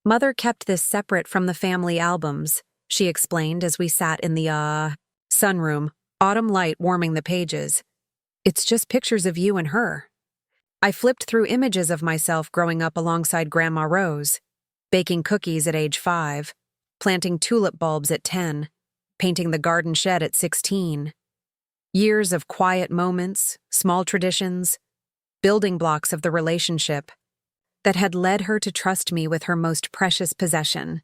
Mother kept this separate from the family albums, she explained as we sat in the sunroom, autumn light warming the pages. It's just pictures of you and her. I flipped through images of myself growing up alongside Grandma Rose, baking cookies at age 5, planting tulip bulbs at 10, painting the garden shed at 16. Years of quiet moments, small traditions, building blocks of the relationship that had led her to trust me with her most precious possession.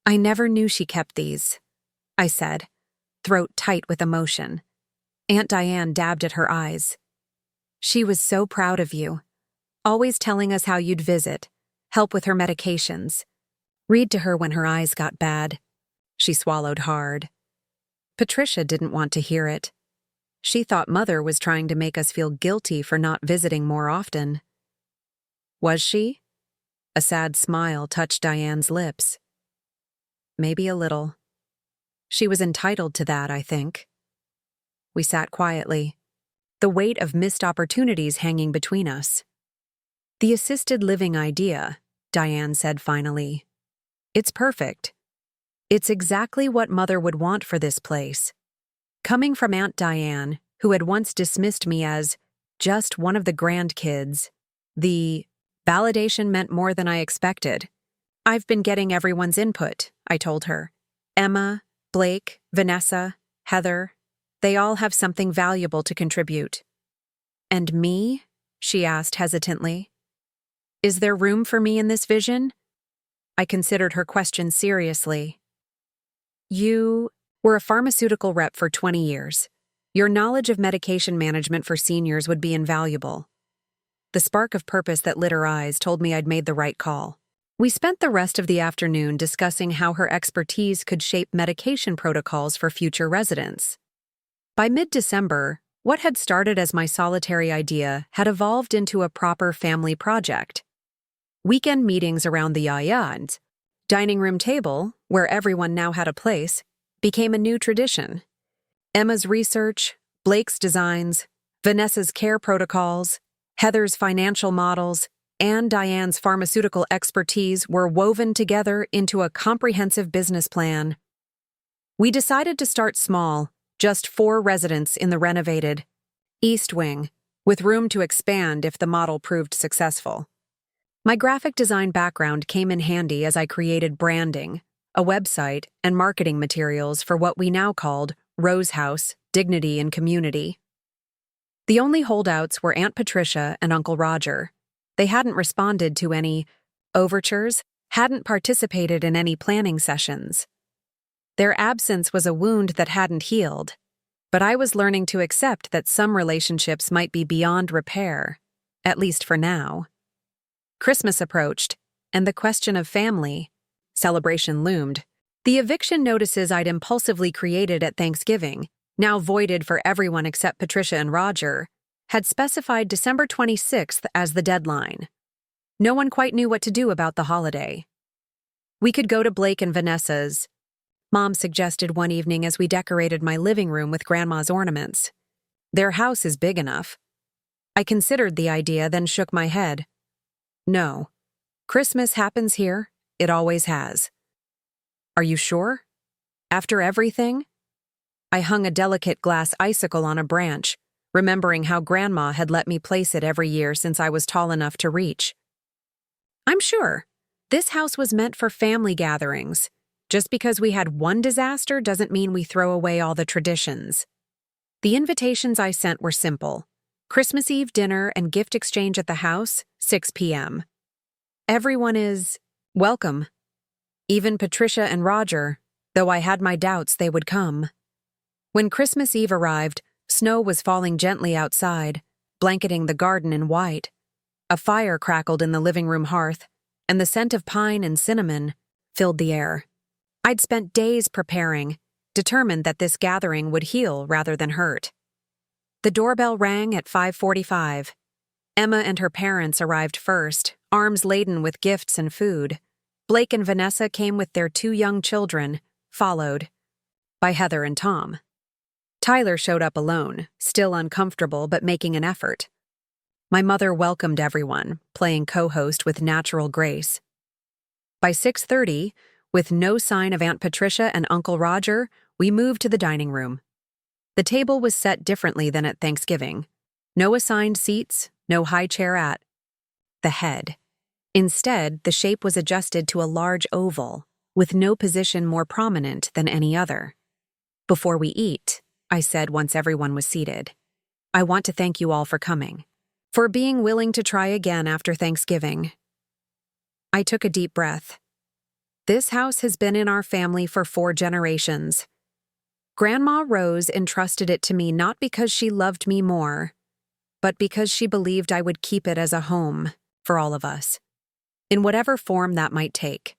I never knew she kept these, I said, throat tight with emotion. Aunt Diane dabbed at her eyes. She was so proud of you, always telling us how you'd visit, help with her medications, read to her when her eyes got bad. She swallowed hard. Patricia didn't want to hear it. She thought Mother was trying to make us feel guilty for not visiting more often. Was she? A sad smile touched Diane's lips. Maybe a little. She was entitled to that, I think. We sat quietly, the weight of missed opportunities hanging between us. The assisted living idea, Diane said finally. It's perfect. It's exactly what Mother would want for this place. Coming from Aunt Diane, who had once dismissed me as just one of the grandkids, the validation meant more than I expected. I've been getting everyone's input, I told her. Emma, Blake, Vanessa, Heather. They all have something valuable to contribute. And me? She asked hesitantly. Is there room for me in this vision? I considered her question seriously. You were a pharmaceutical rep for 20 years. Your knowledge of medication management for seniors would be invaluable. The spark of purpose that lit her eyes told me I'd made the right call. We spent the rest of the afternoon discussing how her expertise could shape medication protocols for future residents. By mid-December, what had started as my solitary idea had evolved into a proper family project. Weekend meetings around the Ayans, dining room table, where everyone now had a place, became a new tradition. Emma's research, Blake's designs, Vanessa's care protocols, Heather's financial models, and Diane's pharmaceutical expertise were woven together into a comprehensive business plan. We decided to start small, just 4 residents in the renovated East Wing, with room to expand if the model proved successful. My graphic design background came in handy as I created branding, a website, and marketing materials for what we now called Rose House, Dignity and Community. The only holdouts were Aunt Patricia and Uncle Roger. They hadn't responded to any overtures, hadn't participated in any planning sessions. Their absence was a wound that hadn't healed, but I was learning to accept that some relationships might be beyond repair, at least for now. Christmas approached, and the question of family celebration loomed. The eviction notices I'd impulsively created at Thanksgiving, now voided for everyone except Patricia and Roger, had specified December 26th as the deadline. No one quite knew what to do about the holiday. We could go to Blake and Vanessa's, Mom suggested one evening as we decorated my living room with Grandma's ornaments. Their house is big enough. I considered the idea, then shook my head. No. Christmas happens here. It always has. Are you sure? After everything? I hung a delicate glass icicle on a branch, remembering how Grandma had let me place it every year since I was tall enough to reach. I'm sure. This house was meant for family gatherings. Just because we had one disaster doesn't mean we throw away all the traditions. The invitations I sent were simple. Christmas Eve dinner and gift exchange at the house, 6 p.m. Everyone is welcome. Even Patricia and Roger, though I had my doubts they would come. When Christmas Eve arrived, snow was falling gently outside, blanketing the garden in white. A fire crackled in the living room hearth, and the scent of pine and cinnamon filled the air. I'd spent days preparing, determined that this gathering would heal rather than hurt. The doorbell rang at 5:45. Emma and her parents arrived first, arms laden with gifts and food. Blake and Vanessa came with their 2 young children, followed by Heather and Tom. Tyler showed up alone, still uncomfortable but making an effort. My mother welcomed everyone, playing co-host with natural grace. By 6:30, with no sign of Aunt Patricia and Uncle Roger, we moved to the dining room. The table was set differently than at Thanksgiving. No assigned seats, no high chair at the head. Instead, the shape was adjusted to a large oval, with no position more prominent than any other. Before we eat, I said once everyone was seated, I want to thank you all for coming, for being willing to try again after Thanksgiving. I took a deep breath. This house has been in our family for 4 generations. Grandma Rose entrusted it to me not because she loved me more, but because she believed I would keep it as a home for all of us, in whatever form that might take.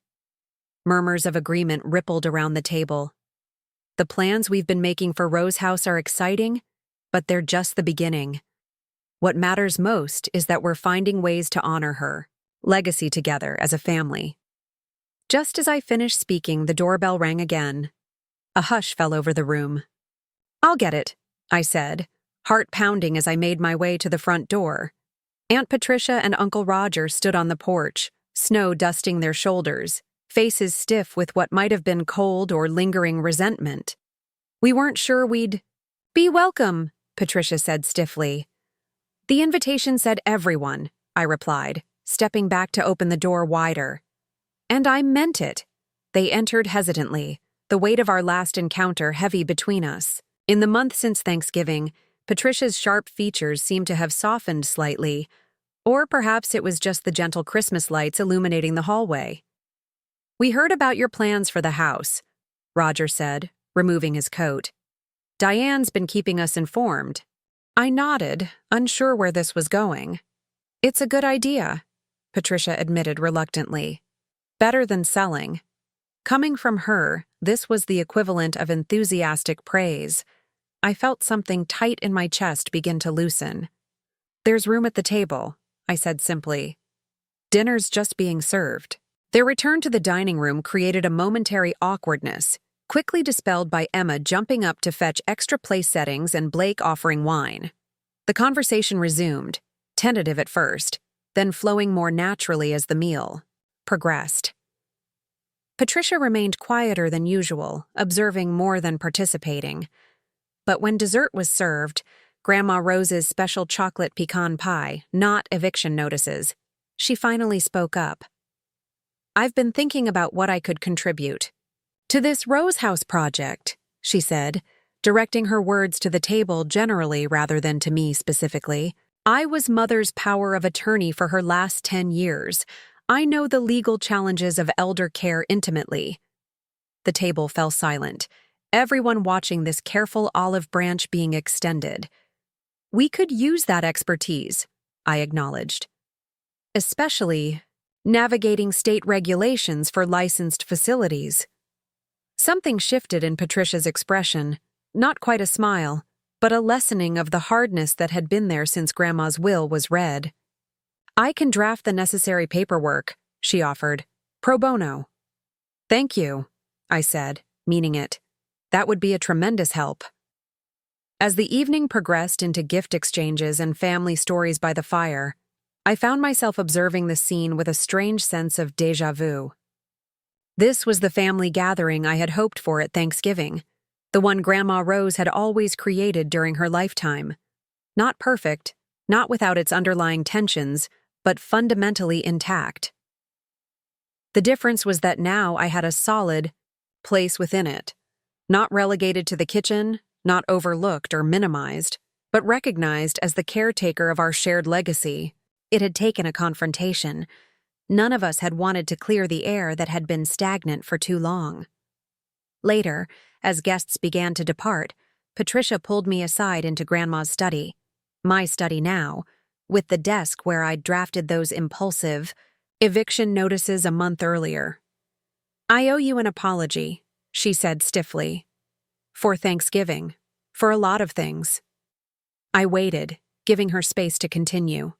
Murmurs of agreement rippled around the table. The plans we've been making for Rose House are exciting, but they're just the beginning. What matters most is that we're finding ways to honor her legacy together as a family. Just as I finished speaking, the doorbell rang again. A hush fell over the room. I'll get it, I said, heart pounding as I made my way to the front door. Aunt Patricia and Uncle Roger stood on the porch, snow dusting their shoulders, faces stiff with what might have been cold or lingering resentment. We weren't sure we'd be welcome, Patricia said stiffly. The invitation said everyone, I replied, stepping back to open the door wider. And I meant it. They entered hesitantly, the weight of our last encounter heavy between us. In the month since Thanksgiving, Patricia's sharp features seemed to have softened slightly, or perhaps it was just the gentle Christmas lights illuminating the hallway. "We heard about your plans for the house," Roger said, removing his coat. "Diane's been keeping us informed." I nodded, unsure where this was going. "It's a good idea," Patricia admitted reluctantly. "Better than selling." Coming from her, this was the equivalent of enthusiastic praise. I felt something tight in my chest begin to loosen. "There's room at the table," I said simply. "Dinner's just being served." Their return to the dining room created a momentary awkwardness, quickly dispelled by Emma jumping up to fetch extra place settings and Blake offering wine. The conversation resumed, tentative at first, then flowing more naturally as the meal progressed. Patricia remained quieter than usual, observing more than participating. But when dessert was served, Grandma Rose's special chocolate pecan pie, not eviction notices, she finally spoke up. "I've been thinking about what I could contribute to this Rose House project," she said, directing her words to the table generally rather than to me specifically. "I was Mother's power of attorney for her last 10 years. I know the legal challenges of elder care intimately." The table fell silent, everyone watching this careful olive branch being extended. "We could use that expertise," I acknowledged. "Especially navigating state regulations for licensed facilities." Something shifted in Patricia's expression, not quite a smile, but a lessening of the hardness that had been there since Grandma's will was read. "I can draft the necessary paperwork," she offered, "pro bono." "Thank you," I said, meaning it. That would be a tremendous help. As the evening progressed into gift exchanges and family stories by the fire, I found myself observing the scene with a strange sense of déjà vu. This was the family gathering I had hoped for at Thanksgiving, the one Grandma Rose had always created during her lifetime. Not perfect, not without its underlying tensions, but fundamentally intact. The difference was that now I had a solid place within it, not relegated to the kitchen, not overlooked or minimized, but recognized as the caretaker of our shared legacy. It had taken a confrontation. None of us had wanted to clear the air that had been stagnant for too long. Later, as guests began to depart, Patricia pulled me aside into Grandma's study, my study now, with the desk where I'd drafted those impulsive eviction notices a month earlier. "I owe you an apology," she said stiffly. "For Thanksgiving. For a lot of things." I waited, giving her space to continue.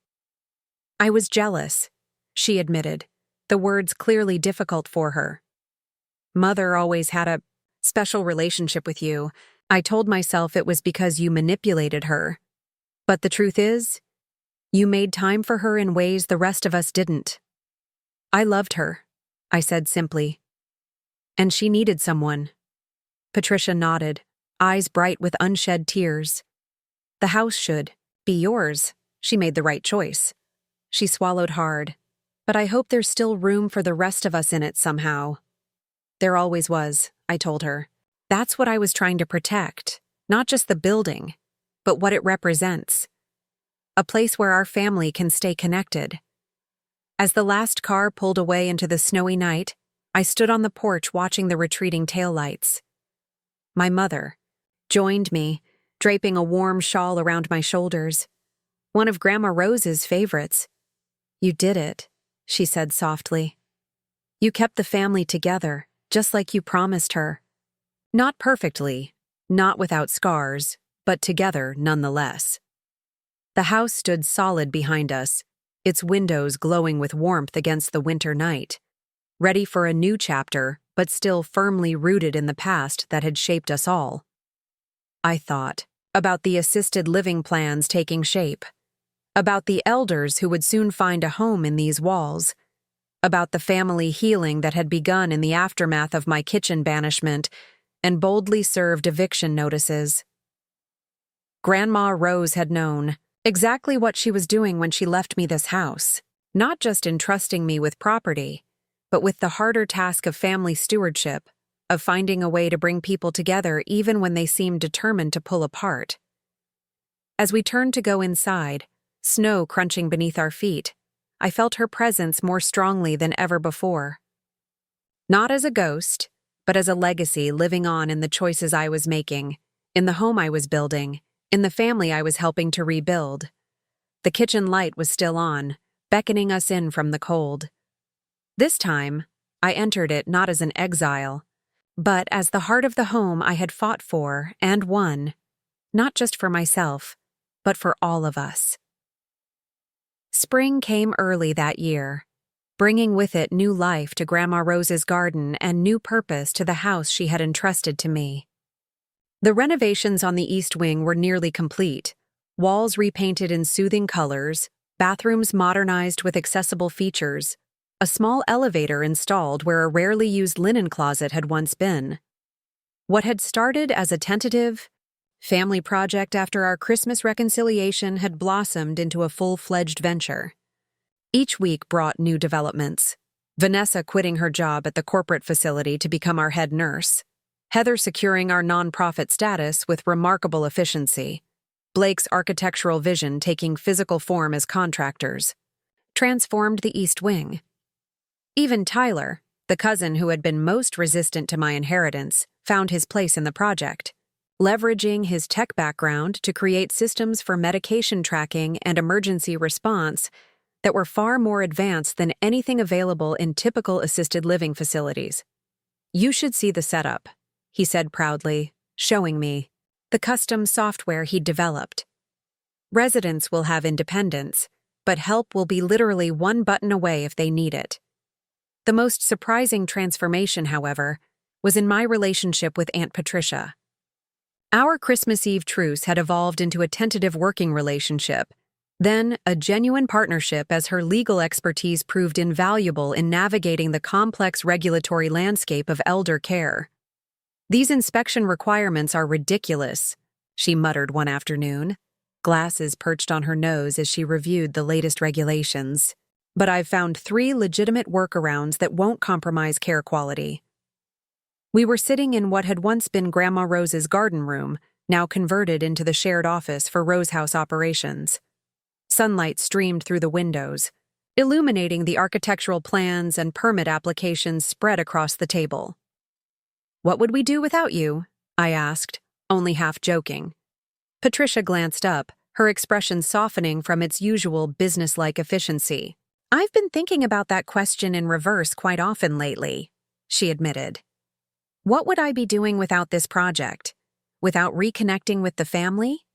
"I was jealous," she admitted, the words clearly difficult for her. "Mother always had a special relationship with you. I told myself it was because you manipulated her. But the truth is, you made time for her in ways the rest of us didn't." "I loved her," I said simply. "And she needed someone." Patricia nodded, eyes bright with unshed tears. "The house should be yours. She made the right choice." She swallowed hard. "But I hope there's still room for the rest of us in it somehow." "There always was," I told her. "That's what I was trying to protect. Not just the building, but what it represents. A place where our family can stay connected." As the last car pulled away into the snowy night, I stood on the porch watching the retreating taillights. My mother joined me, draping a warm shawl around my shoulders. One of Grandma Rose's favorites. "You did it," she said softly. "You kept the family together, just like you promised her. Not perfectly, not without scars, but together nonetheless." The house stood solid behind us, its windows glowing with warmth against the winter night, ready for a new chapter, but still firmly rooted in the past that had shaped us all. I thought about the assisted living plans taking shape, about the elders who would soon find a home in these walls, about the family healing that had begun in the aftermath of my kitchen banishment and boldly served eviction notices. Grandma Rose had known exactly what she was doing when she left me this house, not just entrusting me with property, but with the harder task of family stewardship, of finding a way to bring people together even when they seemed determined to pull apart. As we turned to go inside, snow crunching beneath our feet, I felt her presence more strongly than ever before. Not as a ghost, but as a legacy living on in the choices I was making, in the home I was building, in the family I was helping to rebuild. The kitchen light was still on, beckoning us in from the cold. This time, I entered it not as an exile, but as the heart of the home I had fought for and won, not just for myself, but for all of us. Spring came early that year, bringing with it new life to Grandma Rose's garden and new purpose to the house she had entrusted to me. The renovations on the East Wing were nearly complete, walls repainted in soothing colors, bathrooms modernized with accessible features, a small elevator installed where a rarely used linen closet had once been. What had started as a tentative family project after our Christmas reconciliation had blossomed into a full-fledged venture. Each week brought new developments. Vanessa quitting her job at the corporate facility to become our head nurse, Heather securing our nonprofit status with remarkable efficiency, Blake's architectural vision taking physical form as contractors, transformed the East Wing. Even Tyler, the cousin who had been most resistant to my inheritance, found his place in the project, leveraging his tech background to create systems for medication tracking and emergency response that were far more advanced than anything available in typical assisted living facilities. "You should see the setup," he said proudly, showing me the custom software he'd developed. "Residents will have independence, but help will be literally one button away if they need it." The most surprising transformation, however, was in my relationship with Aunt Patricia. Our Christmas Eve truce had evolved into a tentative working relationship, then a genuine partnership as her legal expertise proved invaluable in navigating the complex regulatory landscape of elder care. "These inspection requirements are ridiculous," she muttered one afternoon, glasses perched on her nose as she reviewed the latest regulations. "But I've found 3 legitimate workarounds that won't compromise care quality." We were sitting in what had once been Grandma Rose's garden room, now converted into the shared office for Rose House operations. Sunlight streamed through the windows, illuminating the architectural plans and permit applications spread across the table. "What would we do without you?" I asked, only half joking. Patricia glanced up, her expression softening from its usual businesslike efficiency. "I've been thinking about that question in reverse quite often lately," she admitted. "What would I be doing without this project? Without reconnecting with the family?"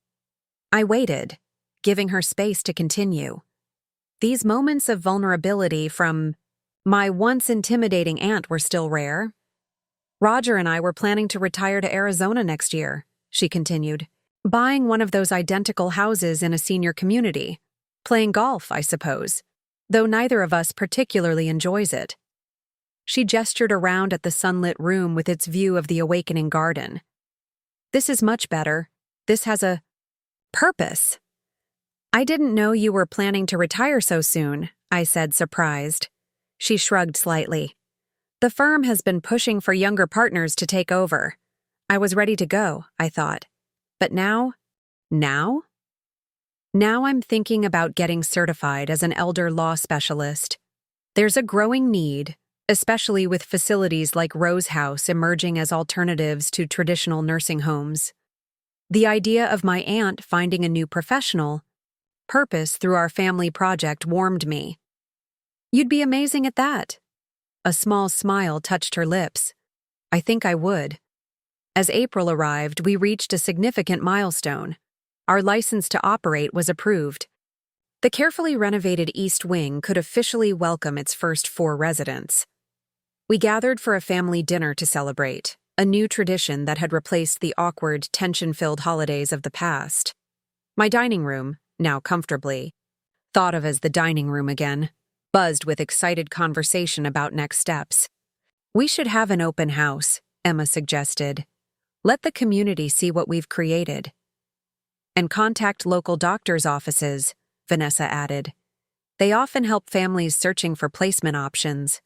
I waited, giving her space to continue. These moments of vulnerability from my once intimidating aunt were still rare. "Roger and I were planning to retire to Arizona next year," she continued, "buying one of those identical houses in a senior community. Playing golf, I suppose, though neither of us particularly enjoys it." She gestured around at the sunlit room with its view of the awakening garden. "This is much better. This has a purpose." "I didn't know you were planning to retire so soon," I said, surprised. She shrugged slightly. "The firm has been pushing for younger partners to take over. I was ready to go, I thought. But now? Now I'm thinking about getting certified as an elder law specialist. There's a growing need, especially with facilities like Rose House emerging as alternatives to traditional nursing homes. The idea of my aunt finding a new professional purpose through our family project warmed me. "You'd be amazing at that." A small smile touched her lips. "I think I would." As April arrived, we reached a significant milestone. Our license to operate was approved. The carefully renovated East Wing could officially welcome its first 4 residents. We gathered for a family dinner to celebrate, a new tradition that had replaced the awkward, tension-filled holidays of the past. My dining room, now comfortably thought of as the dining room again, buzzed with excited conversation about next steps. "We should have an open house," Emma suggested. "Let the community see what we've created." "And contact local doctors' offices," Vanessa added. "They often help families searching for placement options."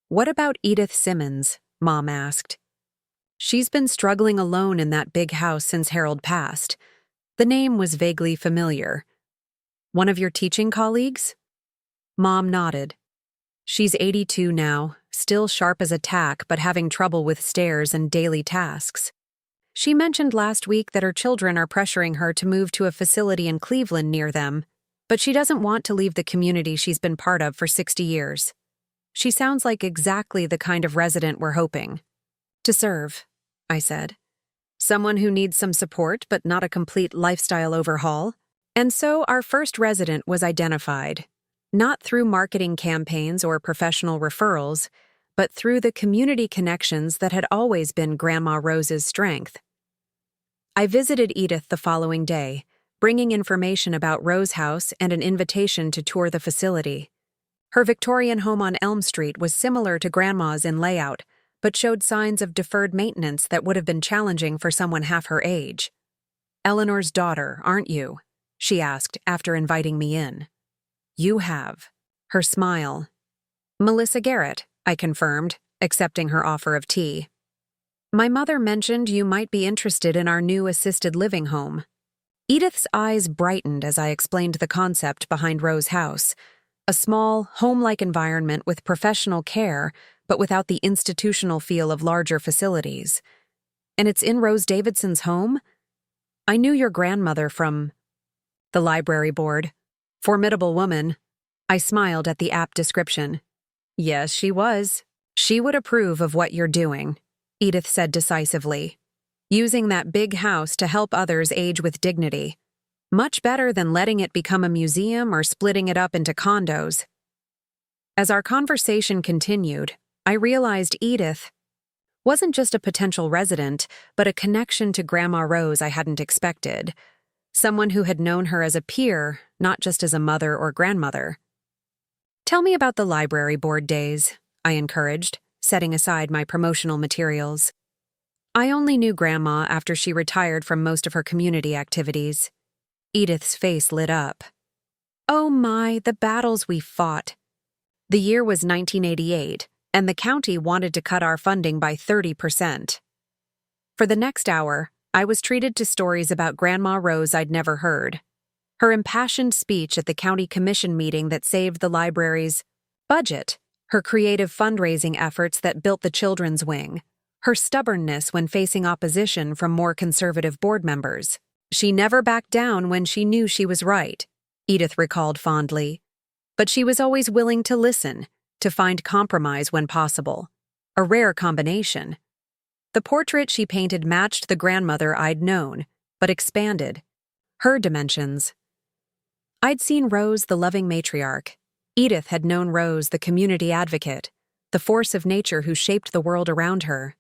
"What about Edith Simmons?" Mom asked. She's been struggling alone in that big house since Harold passed. The name was vaguely familiar. One of your teaching colleagues? Mom nodded. She's 82 now, still sharp as a tack but having trouble with stairs and daily tasks. She mentioned last week that her children are pressuring her to move to a facility in Cleveland near them, but she doesn't want to leave the community she's been part of for 60 years. She sounds like exactly the kind of resident we're hoping to serve, I said. Someone who needs some support but not a complete lifestyle overhaul. And so our first resident was identified, not through marketing campaigns or professional referrals, but through the community connections that had always been Grandma Rose's strength. I visited Edith the following day, bringing information about Rose House and an invitation to tour the facility. Her Victorian home on Elm Street was similar to Grandma's in layout, but showed signs of deferred maintenance that would have been challenging for someone half her age. Eleanor's daughter, aren't you? She asked after inviting me in. You have. Her smile. Melissa Garrett, I confirmed, accepting her offer of tea. My mother mentioned you might be interested in our new assisted living home. Edith's eyes brightened as I explained the concept behind Rose House, a small, home-like environment with professional care, but without the institutional feel of larger facilities. And it's in Rose Davidson's home? I knew your grandmother from the library board. Formidable woman. I smiled at the apt description. Yes, she was. She would approve of what you're doing, Edith said decisively. Using that big house to help others age with dignity. Much better than letting it become a museum or splitting it up into condos. As our conversation continued, I realized Edith wasn't just a potential resident, but a connection to Grandma Rose I hadn't expected. Someone who had known her as a peer, not just as a mother or grandmother. Tell me about the library board days, I encouraged, setting aside my promotional materials. I only knew Grandma after she retired from most of her community activities. Edith's face lit up. Oh my, the battles we fought. The year was 1988, and the county wanted to cut our funding by 30%. For the next hour, I was treated to stories about Grandma Rose I'd never heard. Her impassioned speech at the county commission meeting that saved the library's budget, her creative fundraising efforts that built the children's wing, her stubbornness when facing opposition from more conservative board members. She never backed down when she knew she was right, Edith recalled fondly. But she was always willing to listen, to find compromise when possible. A rare combination. The portrait she painted matched the grandmother I'd known, but expanded. Her dimensions. I'd seen Rose the loving matriarch. Edith had known Rose the community advocate, the force of nature who shaped the world around her.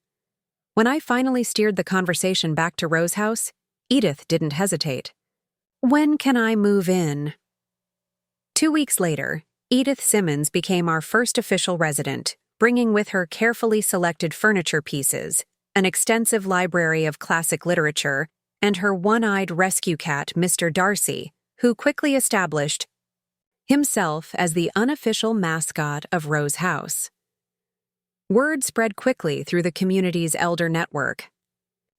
When I finally steered the conversation back to Rose House, Edith didn't hesitate. When can I move in? 2 weeks later, Edith Simmons became our first official resident, bringing with her carefully selected furniture pieces, an extensive library of classic literature, and her one-eyed rescue cat, Mr. Darcy, who quickly established himself as the unofficial mascot of Rose House. Word spread quickly through the community's elder network.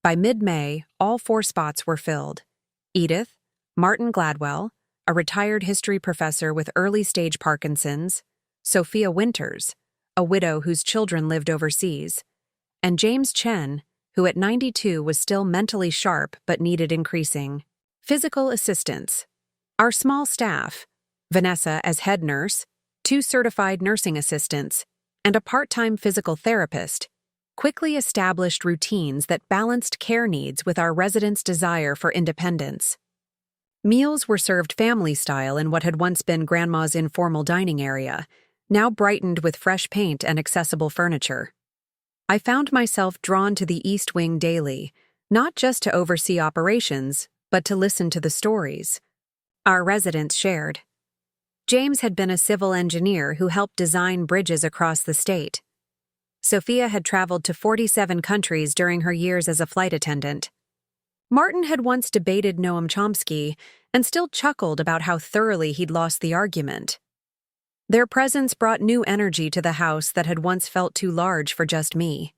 By mid-May, all 4 spots were filled. Edith, Martin Gladwell, a retired history professor with early-stage Parkinson's, Sophia Winters, a widow whose children lived overseas, and James Chen, who at 92 was still mentally sharp but needed increasing physical assistance. Our small staff, Vanessa as head nurse, 2 certified nursing assistants, and a part-time physical therapist, quickly established routines that balanced care needs with our residents' desire for independence. Meals were served family-style in what had once been Grandma's informal dining area, now brightened with fresh paint and accessible furniture. I found myself drawn to the East Wing daily, not just to oversee operations, but to listen to the stories our residents shared. James had been a civil engineer who helped design bridges across the state. Sophia had traveled to 47 countries during her years as a flight attendant. Martin had once debated Noam Chomsky and still chuckled about how thoroughly he'd lost the argument. Their presence brought new energy to the house that had once felt too large for just me.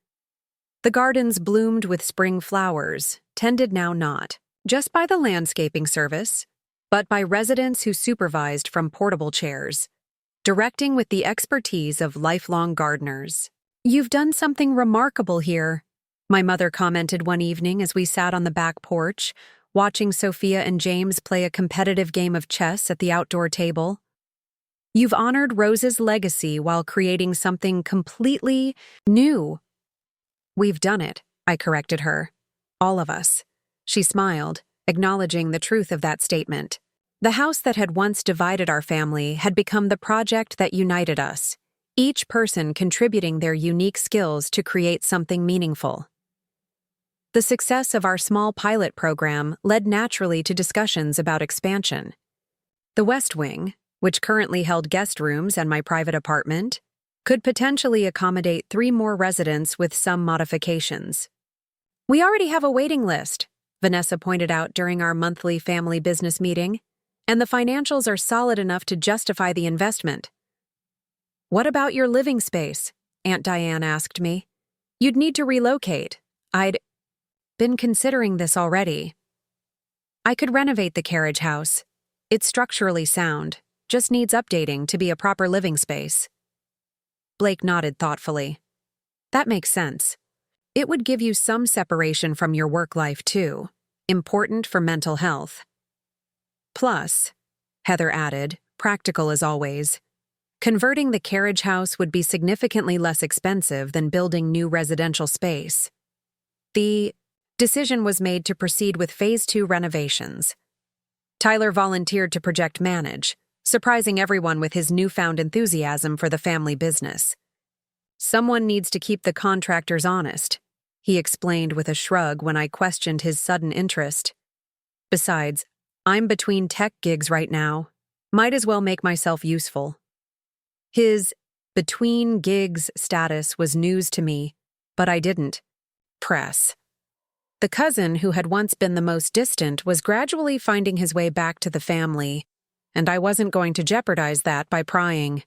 The gardens bloomed with spring flowers, tended now not just by the landscaping service, but by residents who supervised from portable chairs, directing with the expertise of lifelong gardeners. "You've done something remarkable here," my mother commented one evening as we sat on the back porch, watching Sophia and James play a competitive game of chess at the outdoor table. "You've honored Rose's legacy while creating something completely new." "We've done it," I corrected her. "All of us." She smiled, acknowledging the truth of that statement. The house that had once divided our family had become the project that united us, each person contributing their unique skills to create something meaningful. The success of our small pilot program led naturally to discussions about expansion. The West Wing, which currently held guest rooms and my private apartment, could potentially accommodate 3 more residents with some modifications. "We already have a waiting list," Vanessa pointed out during our monthly family business meeting, "and the financials are solid enough to justify the investment." "What about your living space?" Aunt Diane asked me. "You'd need to relocate." I'd been considering this already. "I could renovate the carriage house. It's structurally sound, just needs updating to be a proper living space." Blake nodded thoughtfully. "That makes sense. It would give you some separation from your work life too, important for mental health." "Plus," Heather added, practical as always, "converting the carriage house would be significantly less expensive than building new residential space." The decision was made to proceed with Phase 2 renovations. Tyler volunteered to project manage, surprising everyone with his newfound enthusiasm for the family business. "Someone needs to keep the contractors honest," he explained with a shrug when I questioned his sudden interest. "Besides, I'm between tech gigs right now. Might as well make myself useful." His between gigs status was news to me, but I didn't press. The cousin who had once been the most distant was gradually finding his way back to the family, and I wasn't going to jeopardize that by prying.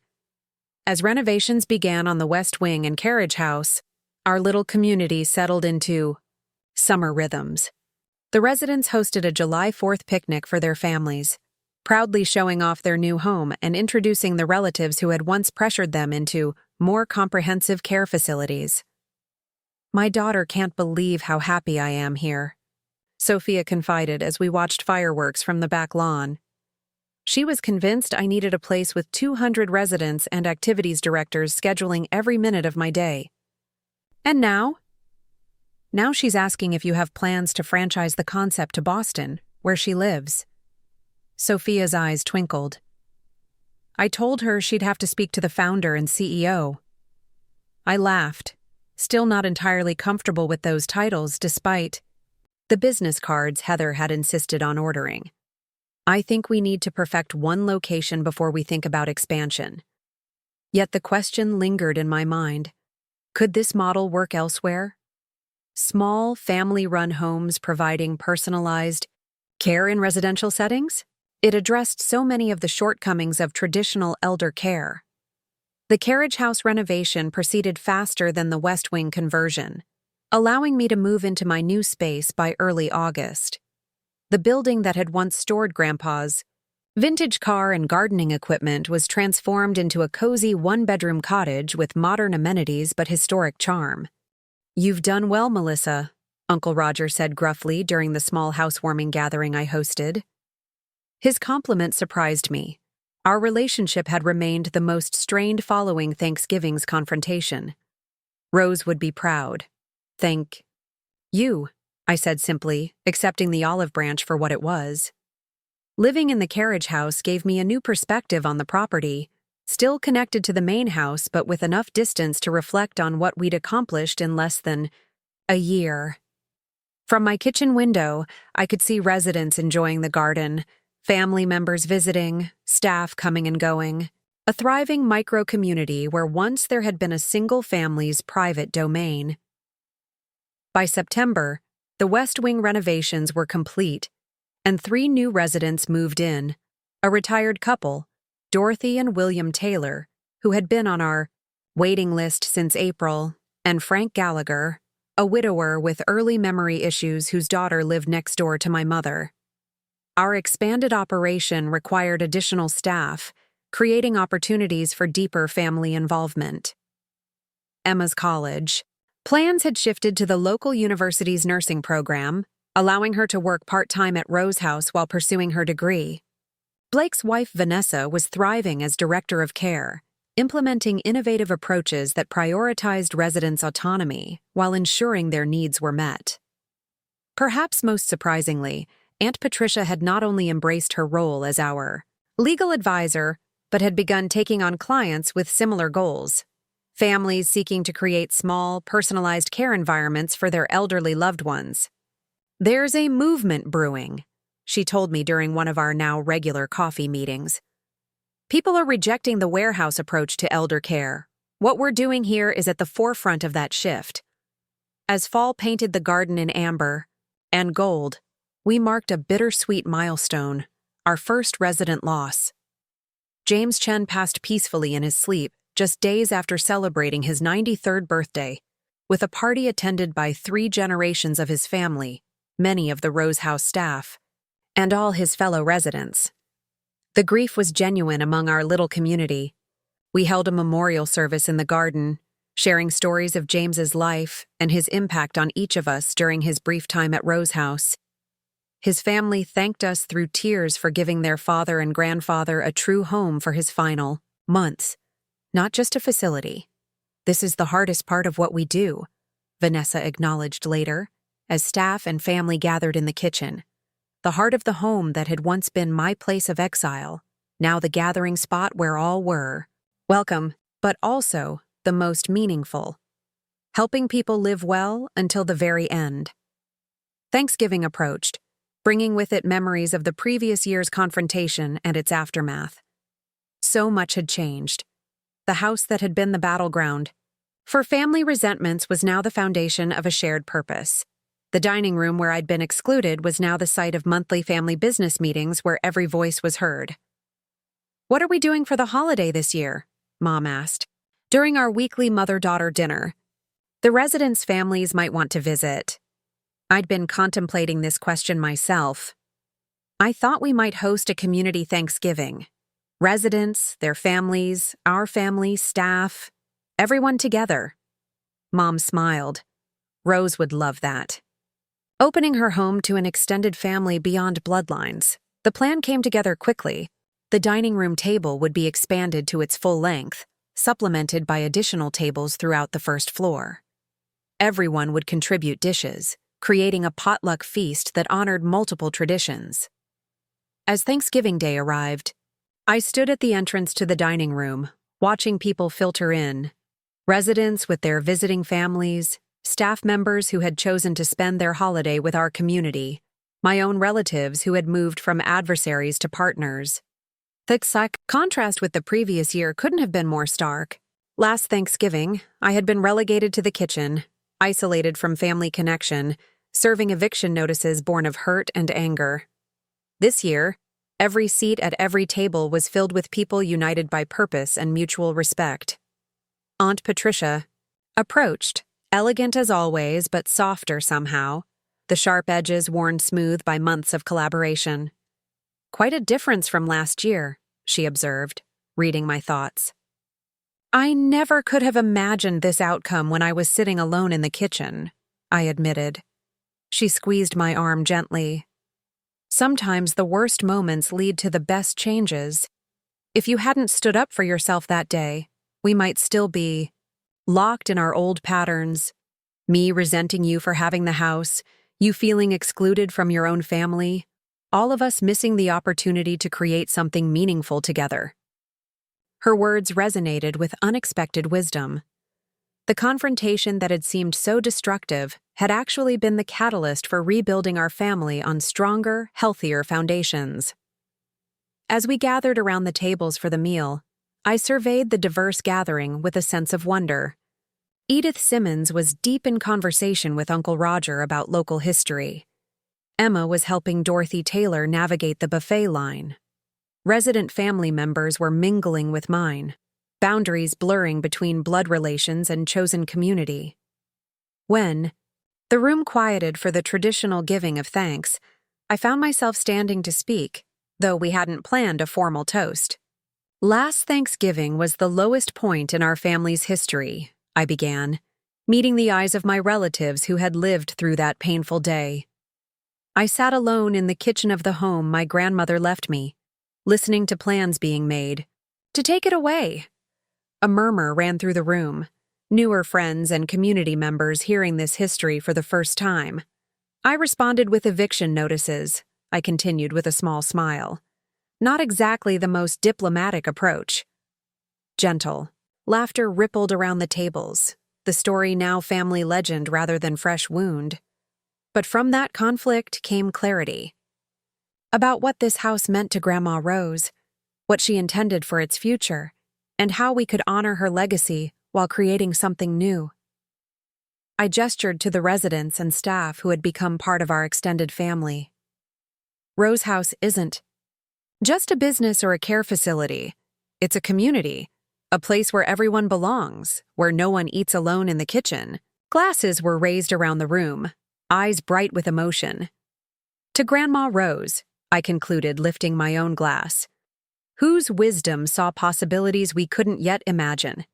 As renovations began on the West Wing and carriage house, our little community settled into summer rhythms. The residents hosted a July 4th picnic for their families, proudly showing off their new home and introducing the relatives who had once pressured them into more comprehensive care facilities. "My daughter can't believe how happy I am here," Sophia confided as we watched fireworks from the back lawn. She was convinced I needed a place with 200 residents and activities directors scheduling every minute of my day. "And now?" "Now she's asking if you have plans to franchise the concept to Boston, where she lives." Sophia's eyes twinkled. "I told her she'd have to speak to the founder and CEO." I laughed, still not entirely comfortable with those titles despite the business cards Heather had insisted on ordering. "I think we need to perfect one location before we think about expansion." Yet the question lingered in my mind. Could this model work elsewhere? Small, family-run homes providing personalized care in residential settings? It addressed so many of the shortcomings of traditional elder care. The carriage house renovation proceeded faster than the West Wing conversion, allowing me to move into my new space by early August. The building that had once stored Grandpa's vintage car and gardening equipment was transformed into a cozy one-bedroom cottage with modern amenities but historic charm. "You've done well, Melissa," Uncle Roger said gruffly during the small housewarming gathering I hosted. His compliment surprised me. Our relationship had remained the most strained following Thanksgiving's confrontation. "Rose would be proud." "Thank you," I said simply, accepting the olive branch for what it was. Living in the carriage house gave me a new perspective on the property, still connected to the main house but with enough distance to reflect on what we'd accomplished in less than a year. From my kitchen window, I could see residents enjoying the garden, family members visiting, staff coming and going, a thriving micro-community where once there had been a single family's private domain. By September, the West Wing renovations were complete, and 3 new residents moved in, a retired couple, Dorothy and William Taylor, who had been on our waiting list since April, and Frank Gallagher, a widower with early memory issues whose daughter lived next door to my mother. Our expanded operation required additional staff, creating opportunities for deeper family involvement. Emma's college. Plans had shifted to the local university's nursing program, allowing her to work part-time at Rose House while pursuing her degree. Blake's wife, Vanessa, was thriving as director of care, implementing innovative approaches that prioritized residents' autonomy while ensuring their needs were met. Perhaps most surprisingly, Aunt Patricia had not only embraced her role as our legal advisor, but had begun taking on clients with similar goals, families seeking to create small, personalized care environments for their elderly loved ones. "There's a movement brewing," she told me during one of our now regular coffee meetings. "People are rejecting the warehouse approach to elder care. What we're doing here is at the forefront of that shift." As fall painted the garden in amber and gold, we marked a bittersweet milestone, our first resident loss. James Chen passed peacefully in his sleep just days after celebrating his 93rd birthday, with a party attended by 3 generations of his family, many of the Rose House staff, and all his fellow residents. The grief was genuine among our little community. We held a memorial service in the garden, sharing stories of James's life and his impact on each of us during his brief time at Rose House. His family thanked us through tears for giving their father and grandfather a true home for his final months, not just a facility. "This is the hardest part of what we do," Vanessa acknowledged later, as staff and family gathered in the kitchen. The heart of the home that had once been my place of exile, now the gathering spot where all were welcome, but also the most meaningful. Helping people live well until the very end. Thanksgiving approached, bringing with it memories of the previous year's confrontation and its aftermath. So much had changed. The house that had been the battleground for family resentments was now the foundation of a shared purpose. The dining room where I'd been excluded was now the site of monthly family business meetings where every voice was heard. "What are we doing for the holiday this year?" Mom asked. During our weekly mother-daughter dinner, the residents' families might want to visit. I'd been contemplating this question myself. I thought we might host a community Thanksgiving. Residents, their families, our family, staff, everyone together. Mom smiled. Rose would love that. Opening her home to an extended family beyond bloodlines, the plan came together quickly. The dining room table would be expanded to its full length, supplemented by additional tables throughout the first floor. Everyone would contribute dishes, creating a potluck feast that honored multiple traditions. As Thanksgiving Day arrived, I stood at the entrance to the dining room, watching people filter in. Residents with their visiting families, staff members who had chosen to spend their holiday with our community, my own relatives who had moved from adversaries to partners. The contrast with the previous year couldn't have been more stark. Last Thanksgiving, I had been relegated to the kitchen, isolated from family connection, serving eviction notices born of hurt and anger. This year, every seat at every table was filled with people united by purpose and mutual respect. Aunt Patricia approached, elegant as always, but softer somehow, the sharp edges worn smooth by months of collaboration. "Quite a difference from last year," she observed, reading my thoughts. "I never could have imagined this outcome when I was sitting alone in the kitchen," I admitted. She squeezed my arm gently. "Sometimes the worst moments lead to the best changes. If you hadn't stood up for yourself that day, we might still be locked in our old patterns. Me resenting you for having the house, you feeling excluded from your own family, all of us missing the opportunity to create something meaningful together." Her words resonated with unexpected wisdom. The confrontation that had seemed so destructive had actually been the catalyst for rebuilding our family on stronger, healthier foundations. As we gathered around the tables for the meal, I surveyed the diverse gathering with a sense of wonder. Edith Simmons was deep in conversation with Uncle Roger about local history. Emma was helping Dorothy Taylor navigate the buffet line. Resident family members were mingling with mine, boundaries blurring between blood relations and chosen community. When, The room quieted for the traditional giving of thanks. I found myself standing to speak, though we hadn't planned a formal toast. Last Thanksgiving was the lowest point in our family's history, I began, meeting the eyes of my relatives who had lived through that painful day. I sat alone in the kitchen of the home my grandmother left me, listening to plans being made. To take it away. A murmur ran through the room, newer friends and community members hearing this history for the first time. I responded with eviction notices, I continued with a small smile. Not exactly the most diplomatic approach. Gentle. Laughter rippled around the tables, the story now family legend rather than fresh wound. But from that conflict came clarity. About what this house meant to Grandma Rose, what she intended for its future, and how we could honor her legacy while creating something new. I gestured to the residents and staff who had become part of our extended family. Rose House isn't just a business or a care facility. It's a community, a place where everyone belongs, where no one eats alone in the kitchen. Glasses were raised around the room, eyes bright with emotion. To Grandma Rose, I concluded, lifting my own glass, whose wisdom saw possibilities we couldn't yet imagine,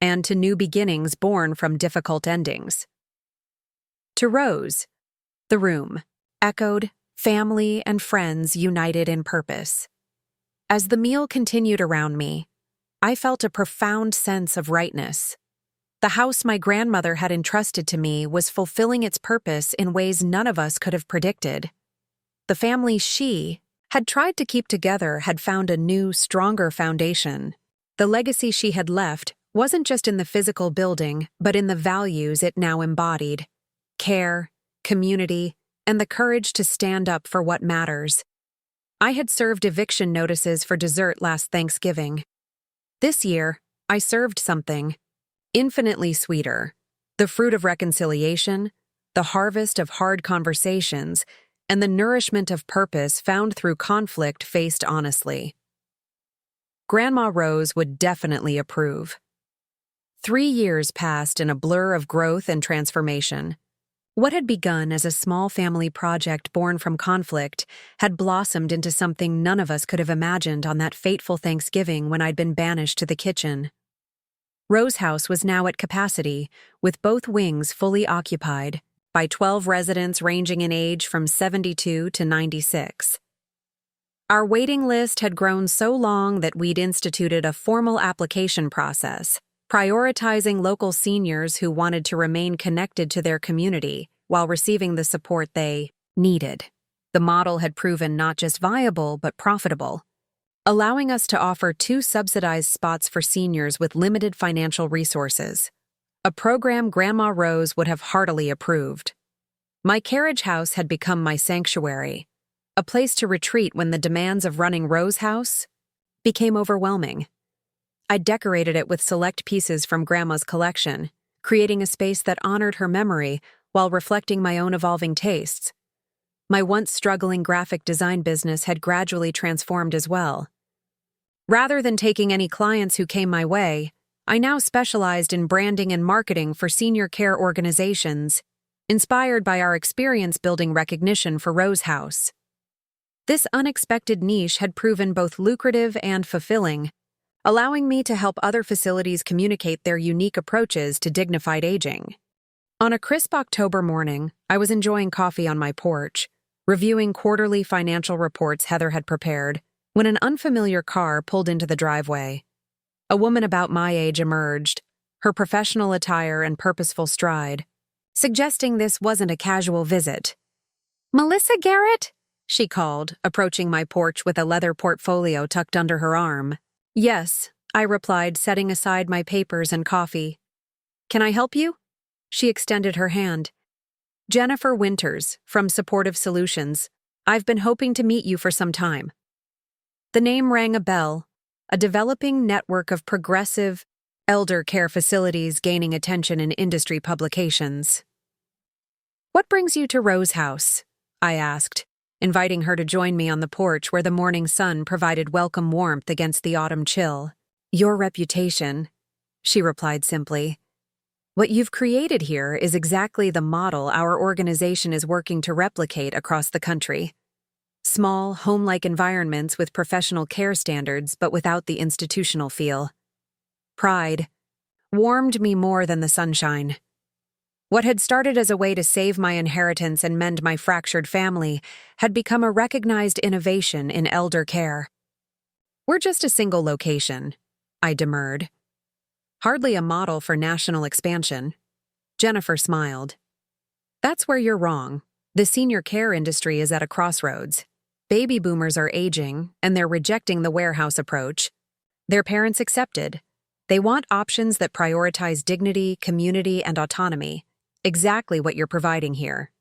and to new beginnings born from difficult endings. To Rose, the room echoed, family and friends united in purpose. As the meal continued around me, I felt a profound sense of rightness. The house my grandmother had entrusted to me was fulfilling its purpose in ways none of us could have predicted. The family she had tried to keep together had found a new, stronger foundation. The legacy she had left wasn't just in the physical building, but in the values it now embodied: care, community, and the courage to stand up for what matters. I had served eviction notices for dessert last Thanksgiving. This year, I served something infinitely sweeter: the fruit of reconciliation, the harvest of hard conversations, and the nourishment of purpose found through conflict faced honestly. Grandma Rose would definitely approve. 3 years passed in a blur of growth and transformation. What had begun as a small family project born from conflict had blossomed into something none of us could have imagined on that fateful Thanksgiving when I'd been banished to the kitchen. Rose House was now at capacity, with both wings fully occupied by 12 residents ranging in age from 72 to 96. Our waiting list had grown so long that we'd instituted a formal application process, prioritizing local seniors who wanted to remain connected to their community while receiving the support they needed. The model had proven not just viable but profitable, allowing us to offer 2 subsidized spots for seniors with limited financial resources, a program Grandma Rose would have heartily approved. My carriage house had become my sanctuary, a place to retreat when the demands of running Rose House became overwhelming. I decorated it with select pieces from Grandma's collection, creating a space that honored her memory while reflecting my own evolving tastes. My once struggling graphic design business had gradually transformed as well. Rather than taking any clients who came my way, I now specialized in branding and marketing for senior care organizations, inspired by our experience building recognition for Rose House. This unexpected niche had proven both lucrative and fulfilling, allowing me to help other facilities communicate their unique approaches to dignified aging. On a crisp October morning, I was enjoying coffee on my porch, reviewing quarterly financial reports Heather had prepared, when an unfamiliar car pulled into the driveway. A woman about my age emerged, her professional attire and purposeful stride, suggesting this wasn't a casual visit. "Melissa Garrett?" she called, approaching my porch with a leather portfolio tucked under her arm. "Yes," I replied, setting aside my papers and coffee. "Can I help you?" She extended her hand. "Jennifer Winters, from Supportive Solutions. I've been hoping to meet you for some time." The name rang a bell, a developing network of progressive elder care facilities gaining attention in industry publications. "What brings you to Rose House?" I asked, inviting her to join me on the porch where the morning sun provided welcome warmth against the autumn chill. "Your reputation," she replied simply. What you've created here is exactly the model our organization is working to replicate across the country. Small, home-like environments with professional care standards but without the institutional feel. Pride warmed me more than the sunshine. What had started as a way to save my inheritance and mend my fractured family had become a recognized innovation in elder care. We're just a single location, I demurred. Hardly a model for national expansion. Jennifer smiled. That's where you're wrong. The senior care industry is at a crossroads. Baby boomers are aging, and they're rejecting the warehouse approach. Their parents accepted. They want options that prioritize dignity, community, and autonomy. Exactly what you're providing here.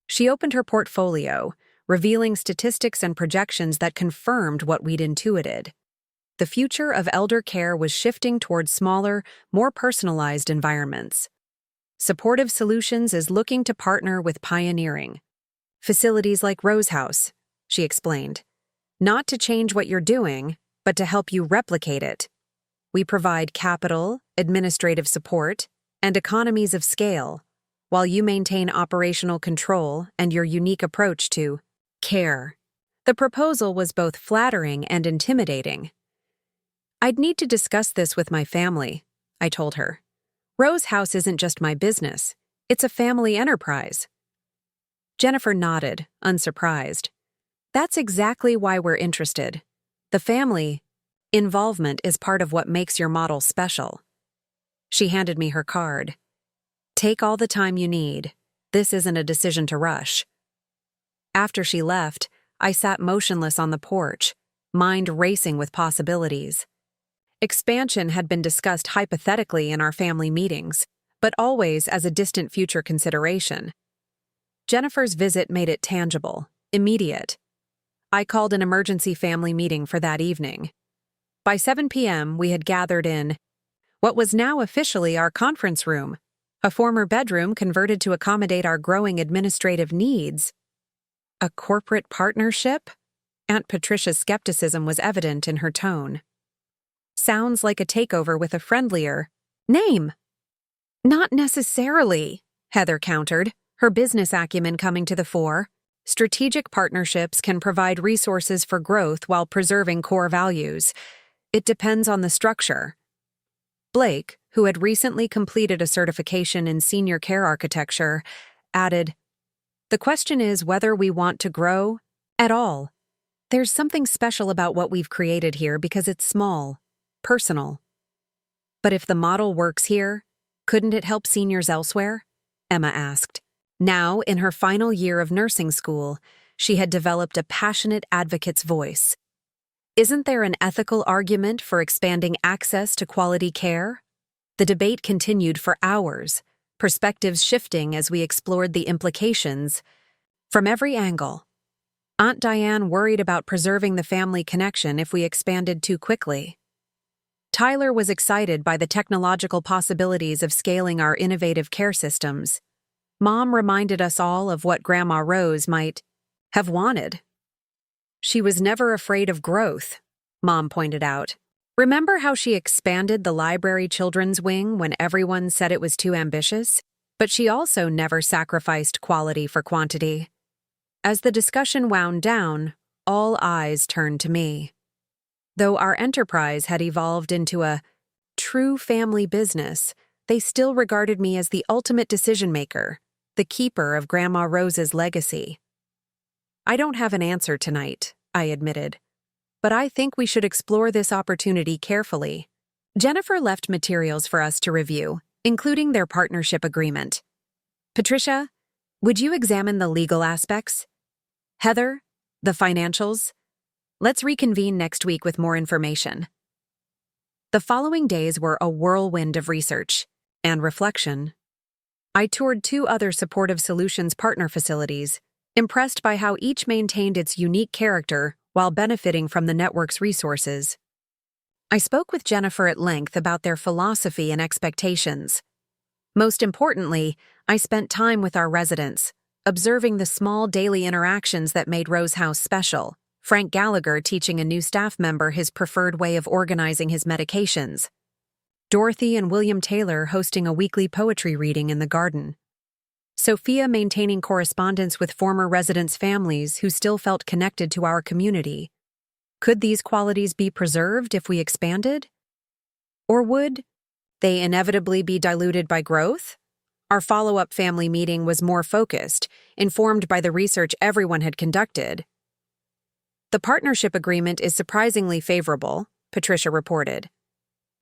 She opened her portfolio, revealing statistics and projections that confirmed what we'd intuited. The future of elder care was shifting towards smaller, more personalized environments. Supportive Solutions is looking to partner with pioneering facilities like Rose House, she explained. Not to change what you're doing, but to help you replicate it. We provide capital, administrative support, and economies of scale, while you maintain operational control and your unique approach to care. The proposal was both flattering and intimidating. I'd need to discuss this with my family, I told her. Rose House isn't just my business, it's a family enterprise. Jennifer nodded, unsurprised. That's exactly why we're interested. The family involvement is part of what makes your model special. She handed me her card. Take all the time you need. This isn't a decision to rush. After she left, I sat motionless on the porch, mind racing with possibilities. Expansion had been discussed hypothetically in our family meetings, but always as a distant future consideration. Jennifer's visit made it tangible, immediate. I called an emergency family meeting for that evening. By 7 p.m., we had gathered in what was now officially our conference room, a former bedroom converted to accommodate our growing administrative needs. A corporate partnership? Aunt Patricia's skepticism was evident in her tone. Sounds like a takeover with a friendlier name. Not necessarily, Heather countered, her business acumen coming to the fore. Strategic partnerships can provide resources for growth while preserving core values. It depends on the structure. Blake, who had recently completed a certification in senior care architecture, added, The question is whether we want to grow at all. There's something special about what we've created here because it's small, personal. But if the model works here, couldn't it help seniors elsewhere? Emma asked. Now, in her final year of nursing school, she had developed a passionate advocate's voice. Isn't there an ethical argument for expanding access to quality care? The debate continued for hours, perspectives shifting as we explored the implications. From every angle, Aunt Diane worried about preserving the family connection if we expanded too quickly. Tyler was excited by the technological possibilities of scaling our innovative care systems. Mom reminded us all of what Grandma Rose might have wanted. She was never afraid of growth, Mom pointed out. Remember how she expanded the library children's wing when everyone said it was too ambitious? But she also never sacrificed quality for quantity. As the discussion wound down, all eyes turned to me. Though our enterprise had evolved into a true family business, they still regarded me as the ultimate decision-maker, the keeper of Grandma Rose's legacy. I don't have an answer tonight, I admitted, but I think we should explore this opportunity carefully. Jennifer left materials for us to review, including their partnership agreement. Patricia, would you examine the legal aspects? Heather, the financials? Let's reconvene next week with more information. The following days were a whirlwind of research and reflection. I toured 2 other Supportive Solutions partner facilities, impressed by how each maintained its unique character while benefiting from the network's resources. I spoke with Jennifer at length about their philosophy and expectations. Most importantly, I spent time with our residents, observing the small daily interactions that made Rose House special. Frank Gallagher teaching a new staff member his preferred way of organizing his medications. Dorothy and William Taylor hosting a weekly poetry reading in the garden. Sophia maintaining correspondence with former residents' families who still felt connected to our community. Could these qualities be preserved if we expanded? Or would they inevitably be diluted by growth? Our follow-up family meeting was more focused, informed by the research everyone had conducted. The partnership agreement is surprisingly favorable, Patricia reported.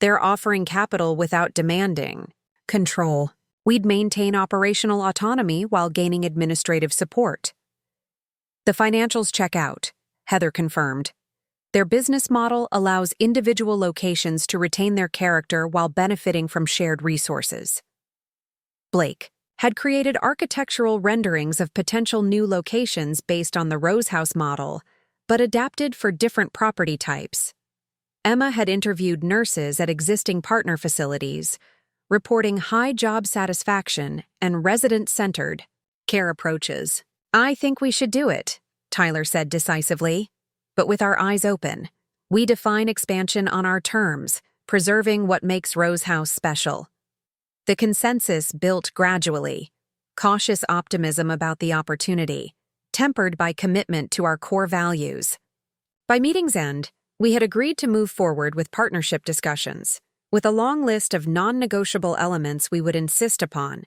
They're offering capital without demanding control. We'd maintain operational autonomy while gaining administrative support. The financials check out, Heather confirmed. Their business model allows individual locations to retain their character while benefiting from shared resources. Blake had created architectural renderings of potential new locations based on the Rose House model, but adapted for different property types. Emma had interviewed nurses at existing partner facilities, reporting high job satisfaction and resident-centered care approaches. I think we should do it, Tyler said decisively. But with our eyes open, we define expansion on our terms, preserving what makes Rose House special. The consensus built gradually, cautious optimism about the opportunity, tempered by commitment to our core values. By meeting's end, we had agreed to move forward with partnership discussions, with a long list of non-negotiable elements we would insist upon.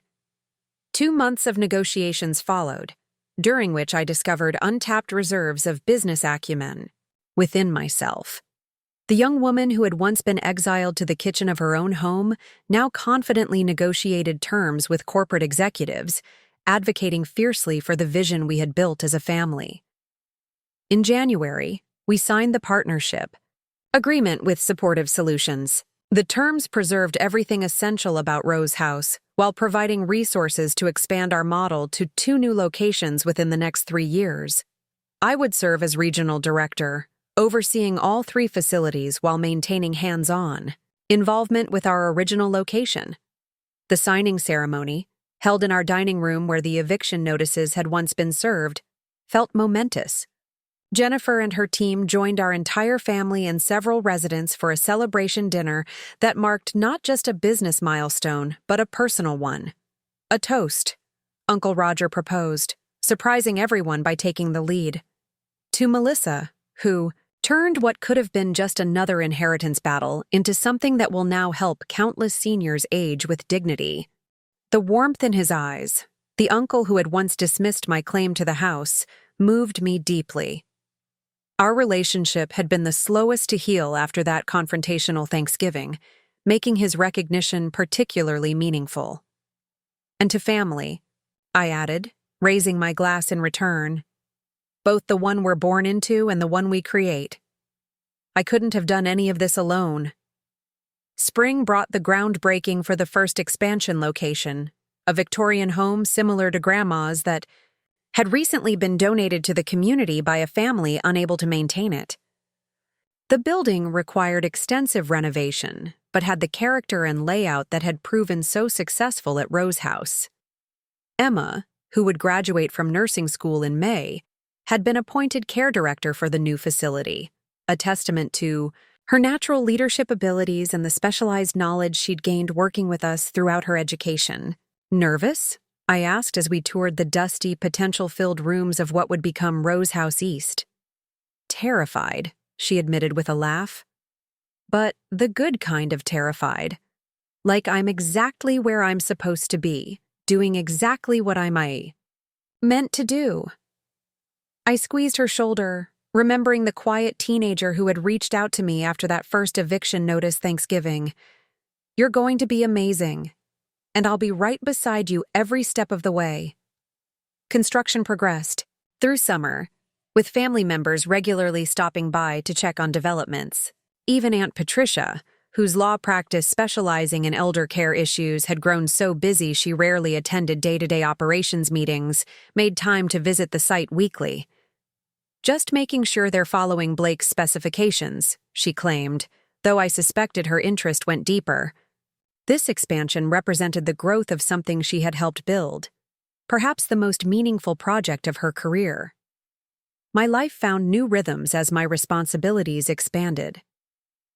2 months of negotiations followed, during which I discovered untapped reserves of business acumen within myself. The young woman who had once been exiled to the kitchen of her own home now confidently negotiated terms with corporate executives, advocating fiercely for the vision we had built as a family. In January, we signed the partnership agreement with Supportive Solutions. The terms preserved everything essential about Rose House, while providing resources to expand our model to 2 new locations within the next 3 years. I would serve as regional director, overseeing all 3 facilities while maintaining hands-on involvement with our original location. The signing ceremony, held in our dining room where the eviction notices had once been served, felt momentous. Jennifer and her team joined our entire family and several residents for a celebration dinner that marked not just a business milestone, but a personal one. A toast, Uncle Roger proposed, surprising everyone by taking the lead. To Melissa, who turned what could have been just another inheritance battle into something that will now help countless seniors age with dignity. The warmth in his eyes, the uncle who had once dismissed my claim to the house, moved me deeply. Our relationship had been the slowest to heal after that confrontational Thanksgiving, making his recognition particularly meaningful. And to family, I added, raising my glass in return, both the one we're born into and the one we create. I couldn't have done any of this alone. Spring brought the groundbreaking for the first expansion location, a Victorian home similar to Grandma's that had recently been donated to the community by a family unable to maintain it. The building required extensive renovation, but had the character and layout that had proven so successful at Rose House. Emma, who would graduate from nursing school in May, had been appointed care director for the new facility, a testament to her natural leadership abilities and the specialized knowledge she'd gained working with us throughout her education. Nervous? I asked as we toured the dusty, potential-filled rooms of what would become Rose House East. Terrified, she admitted with a laugh. But the good kind of terrified. Like I'm exactly where I'm supposed to be, doing exactly what I'm meant to do. I squeezed her shoulder, remembering the quiet teenager who had reached out to me after that first eviction notice Thanksgiving. You're going to be amazing, and I'll be right beside you every step of the way. Construction progressed through summer, with family members regularly stopping by to check on developments. Even Aunt Patricia, whose law practice specializing in elder care issues had grown so busy she rarely attended day-to-day operations meetings, made time to visit the site weekly. Just making sure they're following Blake's specifications, she claimed, though I suspected her interest went deeper. This expansion represented the growth of something she had helped build, perhaps the most meaningful project of her career. My life found new rhythms as my responsibilities expanded.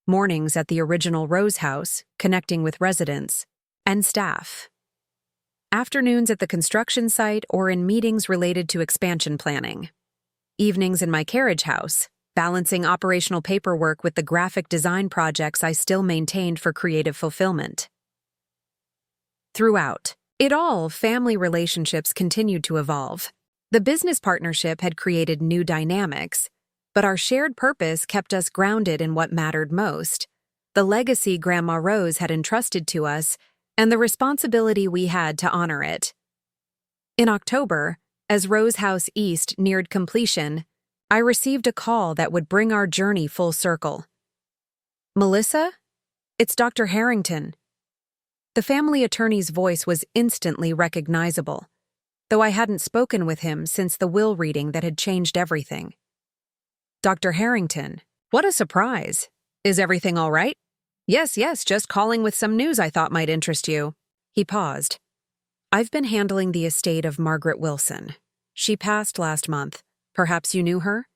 mornings at the original Rose House, connecting with residents and staff, afternoons at the construction site or in meetings related to expansion planning, evenings in my carriage house, balancing operational paperwork with the graphic design projects I still maintained for creative fulfillment. Throughout it all, family relationships continued to evolve. The business partnership had created new dynamics, but our shared purpose kept us grounded in what mattered most: the legacy Grandma Rose had entrusted to us and the responsibility we had to honor it. In October, as Rose House East neared completion, I received a call that would bring our journey full circle. "Melissa? It's Dr. Harrington." The family attorney's voice was instantly recognizable, though I hadn't spoken with him since the will reading that had changed everything. "Dr. Harrington, what a surprise. Is everything all right?" Yes, just calling with some news I thought might interest you." He paused. "I've been handling the estate of Margaret Wilson. She passed last month. Perhaps you knew her?"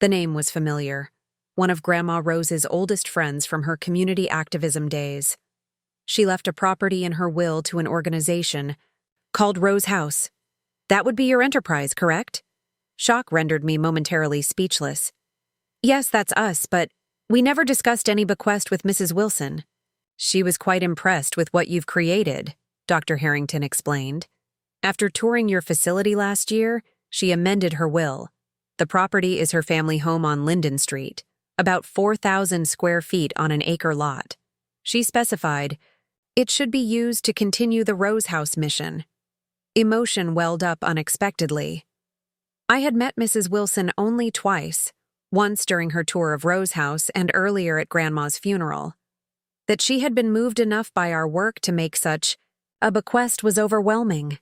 The name was familiar. One of Grandma Rose's oldest friends from her community activism days. She left a property in her will to an organization called Rose House. That would be your enterprise, correct? Shock rendered me momentarily speechless. "Yes, that's us, but we never discussed any bequest with Mrs. Wilson." "She was quite impressed with what you've created," Dr. Harrington explained. "After touring your facility last year, she amended her will. The property is her family home on Linden Street, about 4,000 square feet on an acre lot. She specified it should be used to continue the Rose House mission." Emotion welled up unexpectedly. I had met Mrs. Wilson only twice, once during her tour of Rose House and earlier at Grandma's funeral. That she had been moved enough by our work to make such a bequest was overwhelming.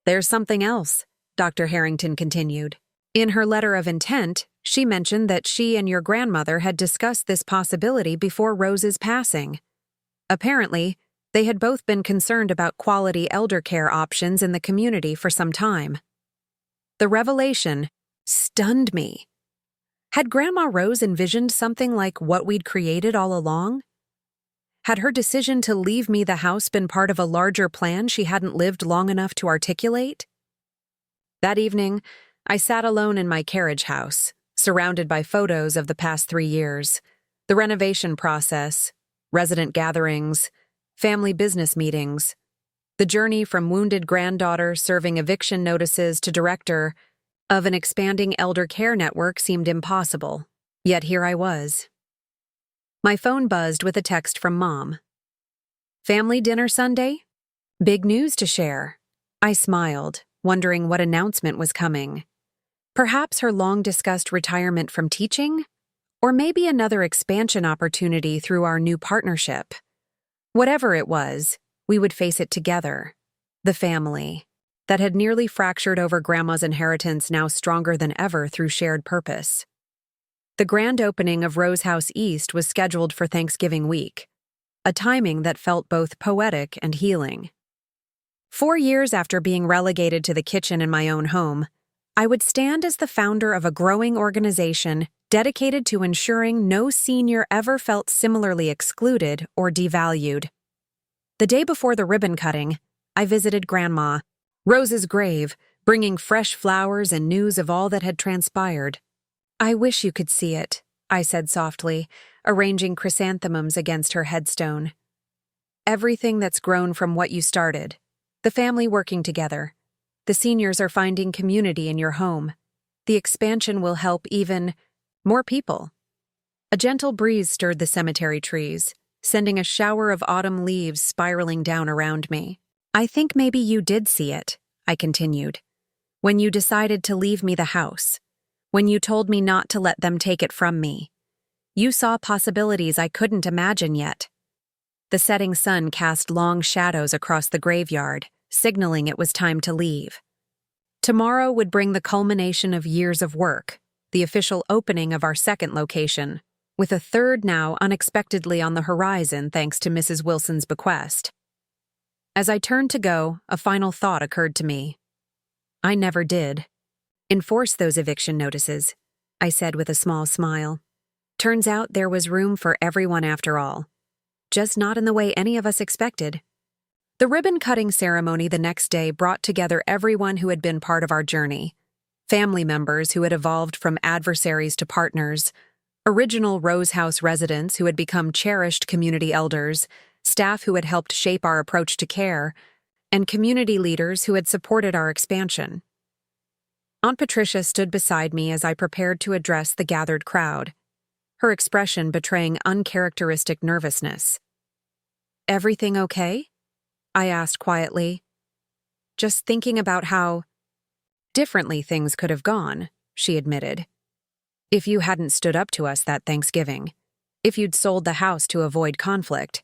"There's something else," Dr. Harrington continued. "In her letter of intent, she mentioned that she and your grandmother had discussed this possibility before Rose's passing. Apparently, they had both been concerned about quality elder care options in the community for some time." The revelation stunned me. Had Grandma Rose envisioned something like what we'd created all along? Had her decision to leave me the house been part of a larger plan she hadn't lived long enough to articulate? That evening, I sat alone in my carriage house, surrounded by photos of the past 3 years, the renovation process, resident gatherings, family business meetings. The journey from wounded granddaughter serving eviction notices to director of an expanding elder care network seemed impossible. Yet here I was. My phone buzzed with a text from Mom. "Family dinner Sunday? Big news to share." I smiled, wondering what announcement was coming. Perhaps her long-discussed retirement from teaching? Or maybe another expansion opportunity through our new partnership. Whatever it was, we would face it together. The family, that had nearly fractured over Grandma's inheritance, now stronger than ever through shared purpose. The grand opening of Rose House East was scheduled for Thanksgiving week, a timing that felt both poetic and healing. 4 years after being relegated to the kitchen in my own home, I would stand as the founder of a growing organization dedicated to ensuring no senior ever felt similarly excluded or devalued. The day before the ribbon cutting, I visited Grandma, Rose's grave, bringing fresh flowers and news of all that had transpired. "I wish you could see it," I said softly, arranging chrysanthemums against her headstone. "Everything that's grown from what you started. The family working together. The seniors are finding community in your home. The expansion will help even more people." A gentle breeze stirred the cemetery trees, sending a shower of autumn leaves spiraling down around me. "I think maybe you did see it," I continued, "when you decided to leave me the house, when you told me not to let them take it from me. You saw possibilities I couldn't imagine yet." The setting sun cast long shadows across the graveyard, signaling it was time to leave. Tomorrow would bring the culmination of years of work, the official opening of our second location, with a third now unexpectedly on the horizon thanks to Mrs. Wilson's bequest. As I turned to go, a final thought occurred to me. I never did enforce those eviction notices, I said with a small smile. Turns out there was room for everyone after all, just not in the way any of us expected. The ribbon-cutting ceremony the next day brought together everyone who had been part of our journey. Family members who had evolved from adversaries to partners, original Rose House residents who had become cherished community elders, staff who had helped shape our approach to care, and community leaders who had supported our expansion. Aunt Patricia stood beside me as I prepared to address the gathered crowd, her expression betraying uncharacteristic nervousness. "Everything okay?" I asked quietly. "Just thinking about how differently things could have gone," she admitted. "If you hadn't stood up to us that Thanksgiving, if you'd sold the house to avoid conflict,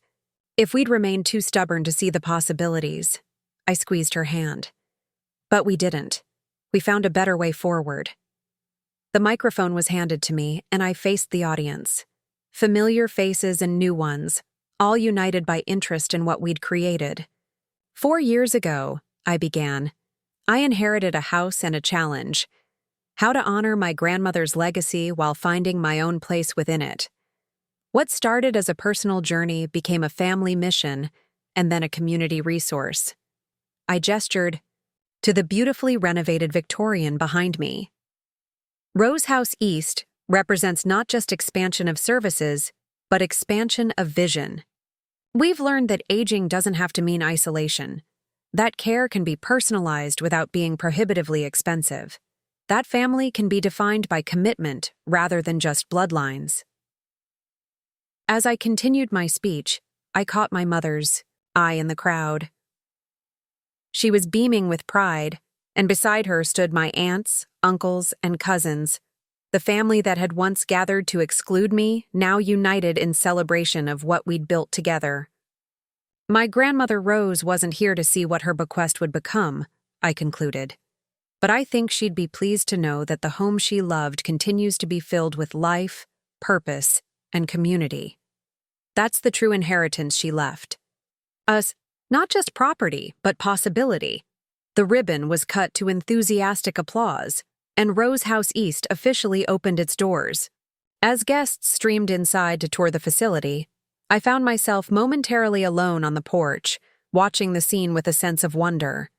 if we'd remained too stubborn to see the possibilities." I squeezed her hand. "But we didn't. We found a better way forward." The microphone was handed to me, and I faced the audience. Familiar faces and new ones, all united by interest in what we'd created. 4 years ago, I began, I inherited a house and a challenge: how to honor my grandmother's legacy while finding my own place within it. What started as a personal journey became a family mission and then a community resource. I gestured to the beautifully renovated Victorian behind me. Rose House East represents not just expansion of services, but expansion of vision. We've learned that aging doesn't have to mean isolation. That care can be personalized without being prohibitively expensive. That family can be defined by commitment rather than just bloodlines. As I continued my speech, I caught my mother's eye in the crowd. She was beaming with pride, and beside her stood my aunts, uncles, and cousins, the family that had once gathered to exclude me, now united in celebration of what we'd built together. My grandmother Rose wasn't here to see what her bequest would become, I concluded. But I think she'd be pleased to know that the home she loved continues to be filled with life, purpose, and community. That's the true inheritance she left. Us, not just property, but possibility. The ribbon was cut to enthusiastic applause, and Rose House East officially opened its doors. As guests streamed inside to tour the facility, I found myself momentarily alone on the porch, watching the scene with a sense of wonder.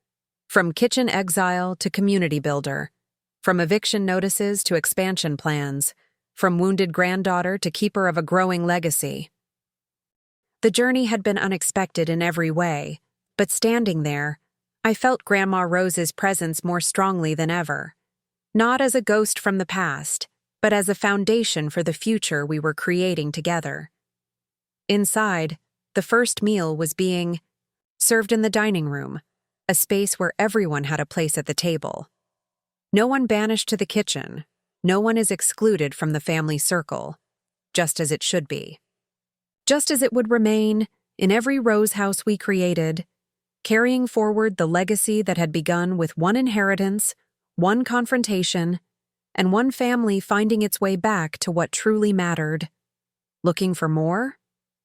From kitchen exile to community builder, from eviction notices to expansion plans, from wounded granddaughter to keeper of a growing legacy. The journey had been unexpected in every way, but standing there, I felt Grandma Rose's presence more strongly than ever. Not as a ghost from the past, but as a foundation for the future we were creating together. Inside, the first meal was being served in the dining room, a space where everyone had a place at the table. No one banished to the kitchen, no one is excluded from the family circle, just as it should be. Just as it would remain in every Rose House we created, carrying forward the legacy that had begun with one inheritance, one confrontation, and one family finding its way back to what truly mattered. Looking for more?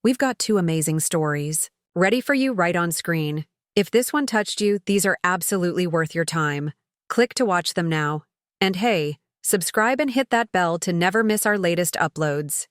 We've got 2 amazing stories, ready for you right on screen. If this one touched you, these are absolutely worth your time. Click to watch them now. And hey, subscribe and hit that bell to never miss our latest uploads.